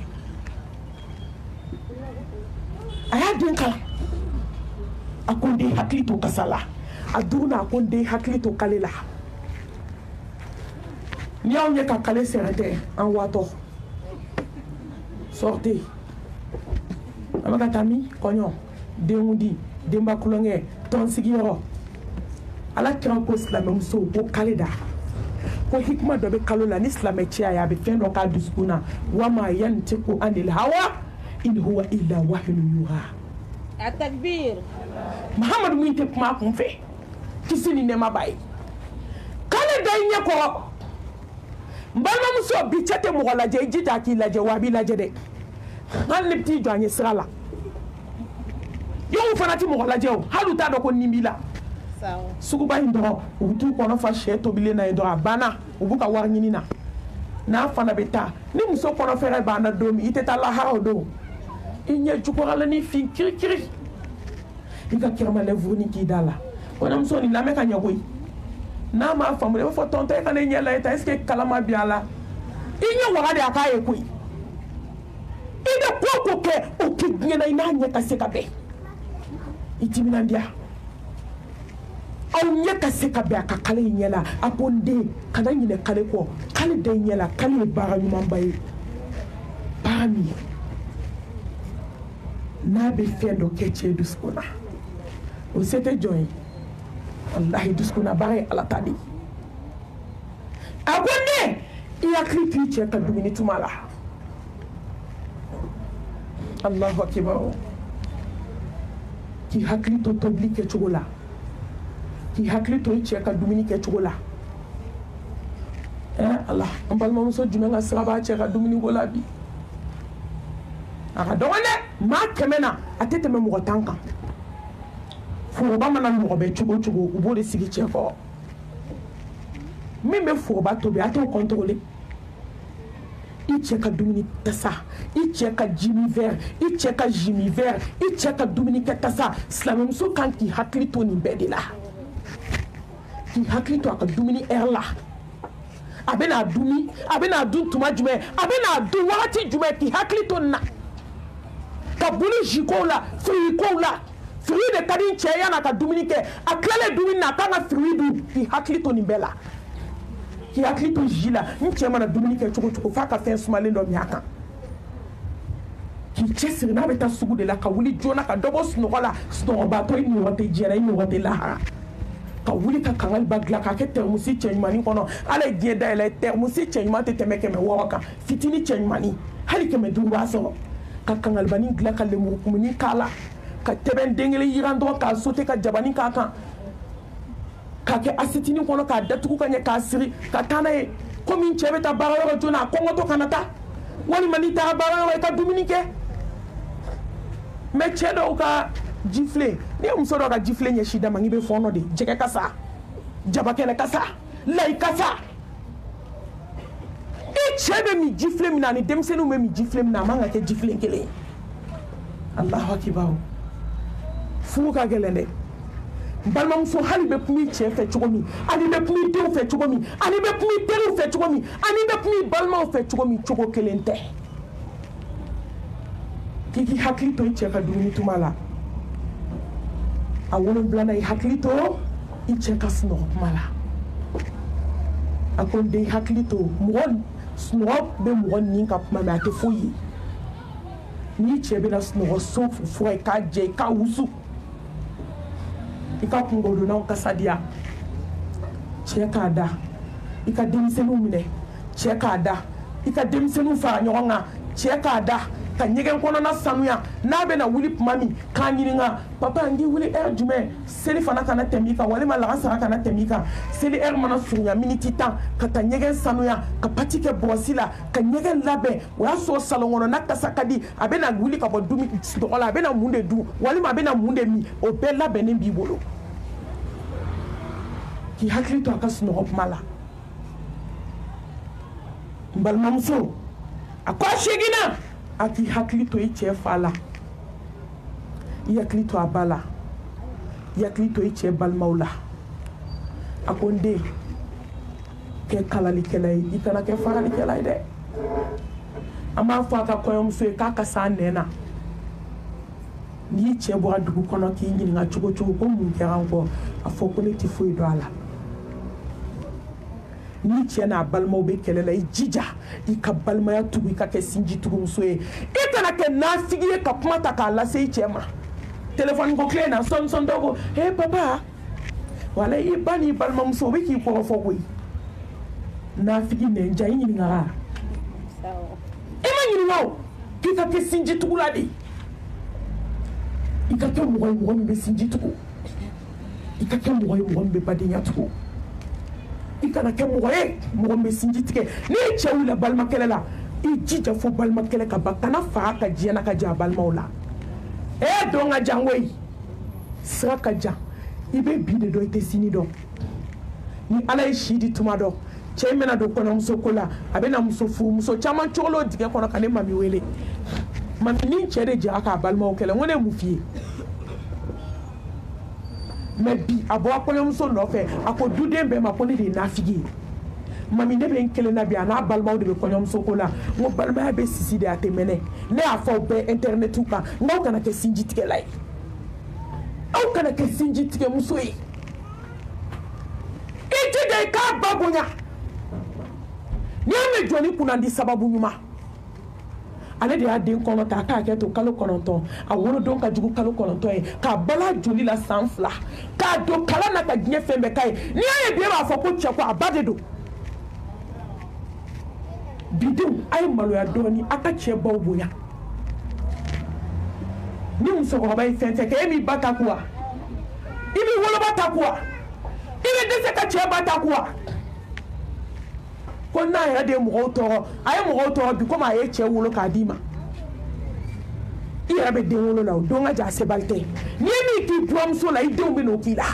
a y'a den kalan a ko n den hakili to kasa la a duruna a ko n den hakili to kale la ni y'aw ɲɛ ka kale sɛnɛ tɛ an watɔ sortez abaka tami konyo demudi demba kulonge ton sigiro ala kira ko islam so ko kalida ko hikma do be kalola ni islam chia ya be fendo ka duskuna wama yantiku anil hawa in huwa illa wahyun yuha التكبير muhammad mu inte kuma kun fe kisini ne mabai kale dainya ko mbama muso bi chete mo la je jita ki la je wabi la je de han lipti janye srala yo fanati mo la je o halu ta do ko nimbila sawa sukuba indro utu kono fa sheto bile na indro abana ubuka war nyinina na fana beta ni muso kono fere bana domi iteta la ha do inye jukora ni fin kiri ika kirama le vuni ki dala ona muso ni lameka nyagoi na ma famu le fo tonto e kana nyela eta eske kalama biala inye wagade akaye kui ide koko ke o ki ngena ina nya kaseka be itimina ndia aw nya kaseka be akakale nyela aponde kana nyine kale ko kale de nyela kale bara nyuma baye parami na be fendo keche duskuna o sete joy wallahi duskuna bare ala tadi agonde iya kriti che ka dumini tumala Allahu akbar ki hakli to tobli ke chogola ki hakli to che ka dumini ke chogola Allah ambal mo so jumenga sraba che ka dumini gola bi aka dogone ma kemena atete me mo tanka foroba mana mo be chugo chugo ubo de sigi cheko mi me foroba to be ato contrôler icheka dumini tasa icheka jimi ver icheka jimi ver icheka dumini tasa slamem so kan ki hakli to ni bedela ki hakli to aka dumini erla abena dun tuma jume abena dun wakati jume ki hakli to na kabuli jikola frui de kadin cheya na ka dumuni ke aklele dumuni na kanga frui du ki hakli to ni bela ki hakli to jila nche mana dumuni ke chuko fa ka fen sumale ndo miaka ki chesiri na beta sugu de la ka wuli jona ka dobo snogola sno ba to ni wote jera ni wote la ka wuli ka kangal bagla ka ke termusi chenyumani kono ale dieda ele termusi chenyumante temeke me woka fitini chenyumani hali ke me dumba so ka kangal bani gla ka le murkumuni kala ka teben dengele yirando ka sote ka jabani ka kan ka ke asitini kono ka datuku ka nya ka siri ka tanaye komi nchebe ta barayo jona kongo to kanata wali mani ta barayo ka dominike me chedo ka jifle ni umso do ka jifle nya shida mangi be fono de jeke kasa jabakele kasa lay kasa chebe mi jifle mi nani demsenu me mi jifle mi na manga ke jifle nkele Allahu akbar fuka gelende balma muso hali be pumi che fe chugomi ani be pumi te fe chugomi ani be pumi te fe chugomi ani be pumi balma fe chugomi chugo kelente kiki haklito che ka dumi tumala awolo blana I haklito che ka sno mala akonde haklito mon snob be mo ni ka kuma ma te foyi ni chebe na snob so fu ka je ka usu ika kungodo na kasadia cheka da ika demsenu mine cheka da ika demsenu fa nyonga cheka da ka nyegen kono na sanuya na be na wuli mami ka nyiringa papa ngi wuli jume seli fana kana temika wali mala asara kana temika seli mana sunya miniti tan ka ta nyegen sanuya ka patike bosila ka nyegen labe wa so salongono na kasakadi abena wuli ka bodumi dola abena munde du wali ma abena munde mi o be labe ne bibolo ki hakli to aka sno hop mala mbal mamso akwa shigina aki hakli to iche fala yakli to abala yakli to iche bal maula akonde ke kalali kelay itana ke farali kelay de ama fa ka koyom so ka ka sanena ni che bo adu kono ki ngi nga chugo chugo ko mu kerango afo ko leti fo do ala ni che na balmo be kelela jija ika balma ya tugu ka ke sinji tugu so e itana kɛ nafigi ye ka kuma ta k'a lase i cɛ ma téléphone ko clé na son dɔ ko hey papa wala i ba n'i balimamuso u bɛ k'i kɔrɔfɔ koyi nafigi nɛnja i ɲininka i ma ɲininka o k'i ka kɛ sinjitugula de i ka kɛ mɔgɔ ye mɔgɔ min bɛ sinjitugu i ka kɛ mɔgɔ ye mɔgɔ min bɛ badenya tugu i kana kɛ mɔgɔ ye mɔgɔ min bɛ sinji tigɛ n'i ye cɛ wuli balimakɛlɛ la i jija fo balimakɛlɛ ka ban kana faga ka diɲɛna ka jɛ a balimaw la dɔn ka jan koyi sira ka jan i bɛ bi de dɔn i tɛ sini dɔn ni ala ye si di tuma dɔn cɛ in bɛna don kɔɲɔmuso ko la a bɛna muso furu muso caman cogolo dingɛ kɔnɔ ka ne mami wele mami ni cɛ de jɛra k'a balimaw kɛlɛ n ko ne ye mun f'i ye mais bi a bɔra kɔɲɔmuso nɔfɛ a ko duden bɛɛ ma ko ne de ye nafigi ye mami ne bɛ n kelen na bi a n'a balimaw de bɛ kɔɲɔmuso ko la n ko balimaya bɛ sisi de a tɛ mɛnɛ ne y'a fɔ aw bɛɛ internetu kan n k'aw kana kɛ sinjitigɛla ye aw kana kɛ sinjitigɛmuso ye i jija i k'a ba bonya n'i y'a mɛn jɔnni kunnandi sababu ɲuman ale de y'a den kɔnɔ ta a k'a kɛ to kalo 9 a wolodon ka jugu kalo 9 ye k'a bala joli la san 2 k'a don kalan na ka diɲɛ fɛn bɛɛ k'a ye n'i y'a ye bi e b'a fɔ ko cɛ ko a ba de don bidenw a ye maloya dɔɔni a ka cɛ baw bonya ni musokɔrɔba ye fɛn fɛn kɛ e b'i ba ta kuwa i b'i woloba ta kuwa i bɛ dɛsɛ ka cɛ ba ta kuwa ko n'a yɛrɛ de ye mɔgɔw tɔɔrɔ a ye mɔgɔw tɔɔrɔ bi komi a ye cɛ wolo k'a d'i ma i yɛrɛ bɛ den wolo la o don ka jan a sebali tɛ n'i ye min k'i buramuso la i denw bɛ n'o k'i la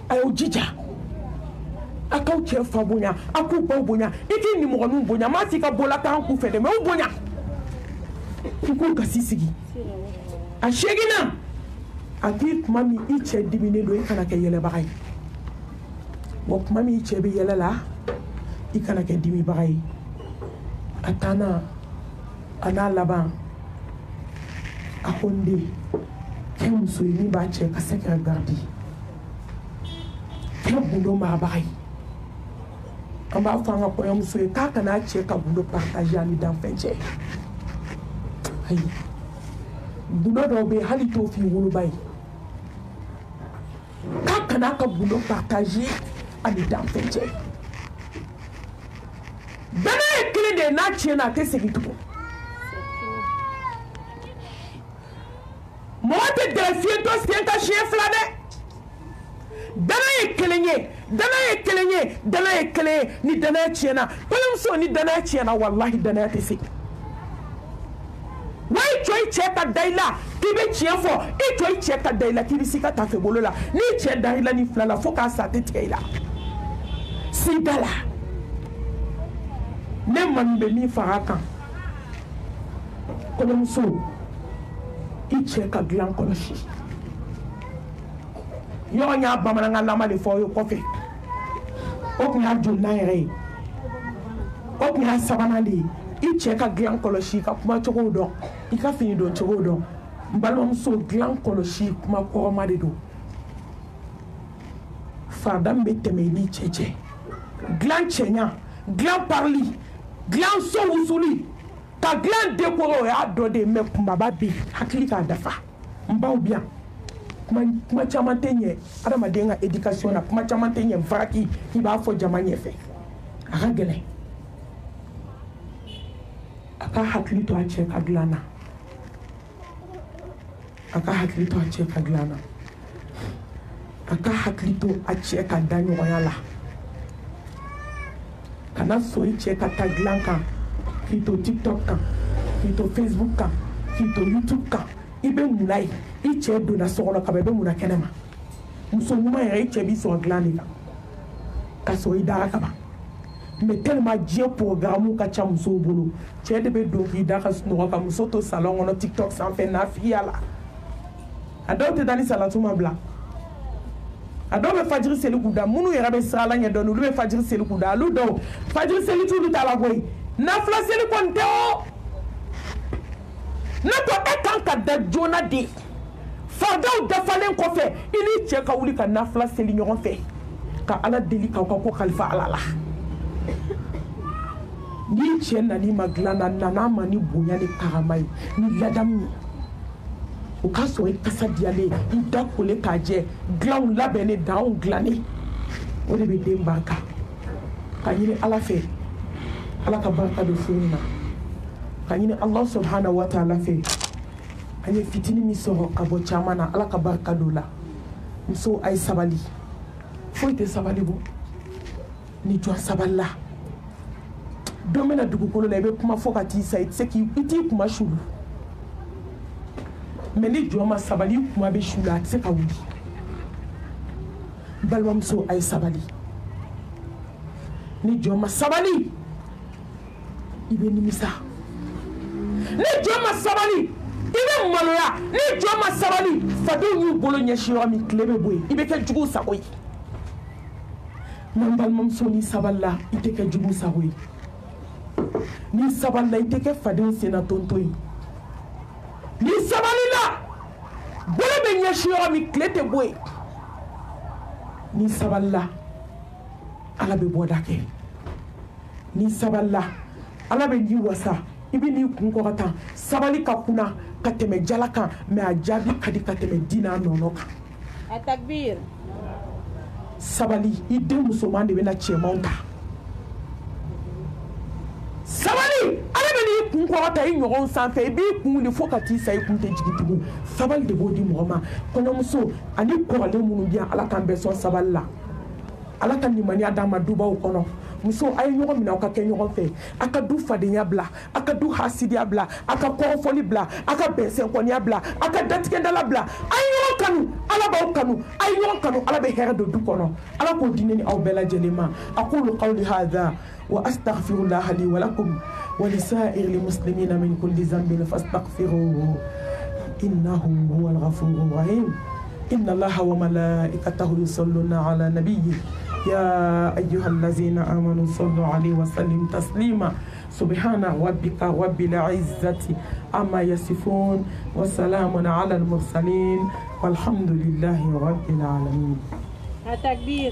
a y'o jija a k'aw cɛ fa bonya a k'u baw bonya i k'i nimɔgɔninw bonya maa t'i ka bɔla k'an k'u fɛ dɛ mɛ u bonya i k'u gasi sigi a seginna a k'i tuma min i cɛ diminen don i kana kɛ yɛlɛbaga ye wa tuma min i cɛ bɛ yɛlɛ la i kana kɛ dimibaga ye a tanna a n'a laban a ko n den kɛ muso ye min b'a cɛ ka se ka garidi kɛ gundo marabaga ye an b'a fɔ an ka kɔɲɔmuso ye k'a kana cɛ ka gundo partage ani danfɛn cɛ ayi gundo dɔw bɛ yen hali t'o f'i woloba ye k'a kana ka gundo partage ani danfɛn cɛ bɛnɛ ye kelen de ye n'a tiɲɛna a tɛ segin tugun mɔgɔ tɛ gɛrɛ fiyentɔ sen ka siɲɛ 2 dɛ dana ye kelen ye dana ye kelen ye dana ye kelen ye ni danaya tiɲɛna balimamuso ni danaya tiɲɛna walahi danaya tɛ segin wa i jɔ i cɛ ka da i la k'i bɛ tiɲɛ fɔ i jɔ i cɛ ka da i la k'i bɛ s'i ka tafe bolo la n'i cɛ da i la ni fila la fo k'a sa a tɛ tigɛ i la si da la ne mami bɛ min fara a kan kɔɲɔmuso i cɛ ka dilan kɔlɔsi ɲɔgɔn y'a bamanankanlama de fɔ aw ye kɔfɛ o tun y'a jolinan yɛrɛ ye o tun y'a sabanan de ye i cɛ ka dilan kɔlɔsi ka kuma cogow dɔn i ka fini don cogow dɔn n balimamuso dilan kɔlɔsi kuma kɔrɔma de don farida min bɛ tɛmɛ i n'i cɛ cɛ dilan cɛɲa dilan parili dilan so wusuli ka dilan dekoro o y'a dɔ de ye mɛ kumaba bɛ yen hakili k'a dafa n baw bi yan kuma caman tɛ ɲɛ adamaden ka éducation na kuma caman tɛ ɲɛ varaki k'i b'a fɔ jama ɲɛfɛ a ka gɛlɛn a ka hakili to a cɛ ka dilan na a ka hakili to a cɛ ka dilan na a ka hakili to a cɛ ka da ɲɔgɔnya la kana sɔn i cɛ ka taa dilan kan k'i to TikTok kan k'i to Facebook kan k'i to YouTube kan i bɛ mun na ye i cɛ donna so kɔnɔ ka ban i bɛ mun na kɛnɛ ma muso ɲuman yɛrɛ i cɛ b'i sɔn dilan de la ka sɔrɔ i dara ka ban mais tellement diɲɛ programme ka ca musow bolo cɛ de bɛ don k'i da ka sunɔgɔ ka muso to salon kɔnɔ TikTok sanfɛ nafigiya la a dɔw tɛ taa ni salatu ma bila a dɔw bɛ fajiri seli k'u da minnu yɛrɛ bɛ sirala ɲɛ dɔɔni olu bɛ fajiri seli k'u da olu dɔw fajiri seli t'olu ta la koyi nafila seli kɔni tɛ o ne ko e kan ka da joona de fardaw dafalen kɔfɛ i ni cɛ ka wuli ka nafila seli ɲɔgɔn fɛ ka ala deli k'aw ka ko kalifa ala la ni cɛ nani ma dilan na nana ma ni bonya ni karama ye ni ladamu ye o ka sɔrɔ i kasa diyalen i da kole k'a jɛ dilanw labɛnnen danw dilannen o de bɛ den barika ka ɲini ala fɛ ala ka barika don furu na ka ɲini Allah subhanahu wa ta'ala fɛ an ye fitini min sɔrɔ ka bɔ caman na ala ka barika don la muso a ye sabali foyi tɛ sabali bɔ ni jɔn sabali la don bɛna dugukolo la i bɛ kuma fɔ ka t'i sa i tɛ se k'i t'i kuma sulu mɛ ni jɔn ma sabali i kuma bɛ su la a tɛ se ka wuli balimamuso a ye sabali ni jɔn ma sabali i bɛ nimisa ni jɔn ma sabali i bɛ maloya ni jɔn ma sabali fadenw y'u bolo ɲɛsin yɔrɔ min tile bɛ bɔ yen i bɛ kɛ jugu sago ye n'an balimamuso ni sabali la i tɛ kɛ jugu sago ye ni sabali la i tɛ kɛ fadenw senna tonto ye ni sabali la bolo bɛ ɲɛsin yɔrɔ min tile tɛ bɔ yen ni sabali la ala bɛ bɔda kɛ ni sabali la ala bɛ ji wasa i bɛ n'i kun kɔrɔ tan sabali ka kunna ka tɛmɛ jala kan mɛ a jaabi ka di ka tɛmɛ diinɛ nɔnɔ kan Atakbir. sabali i den musoman de bɛna cɛmanw ta sabali ala bɛ n'i kun kɔrɔ ta i ɲɔgɔn sanfɛ i b'i kun wuli fo ka t'i sa i kun tɛ jigin tugun sabali de b'o di mɔgɔ ma kɔɲɔmuso ani kɔrɔlen minnu bɛ yan ala k'an bɛɛ sɔn sabali la ala ka limaniya d'an ma dubaw kɔnɔ muso a ye ɲɔgɔn minɛ aw ka kɛ ɲɔgɔn fɛ a ka du fadenya bila a ka du hasidiya bila a ka kɔrɔfɔli bila a ka bɛnsɛnkɔniya bila a ka datigɛdala bila a ye ɲɔgɔn kanu ala b'aw kanu a ye ɲɔgɔn kanu ala bɛ hɛrɛ don du kɔnɔ ala k'o di ne ni aw bɛɛ lajɛlen ma aqulu qawli hadha wa astaghfirullaha li wa lakum wa lisa'iril muslimina min kulli dhanbin fastaghfiruhu innahu huwal ghafurur rahim inna allaha wa malaikatahu yusalluna ala nabiyyi يا أيها الذين آمنوا صلوا عليه وسلم تسليما سبحان ربك رب العزة عما يصفون وسلام على المرسلين والحمد لله رب العالمين. Atakbir.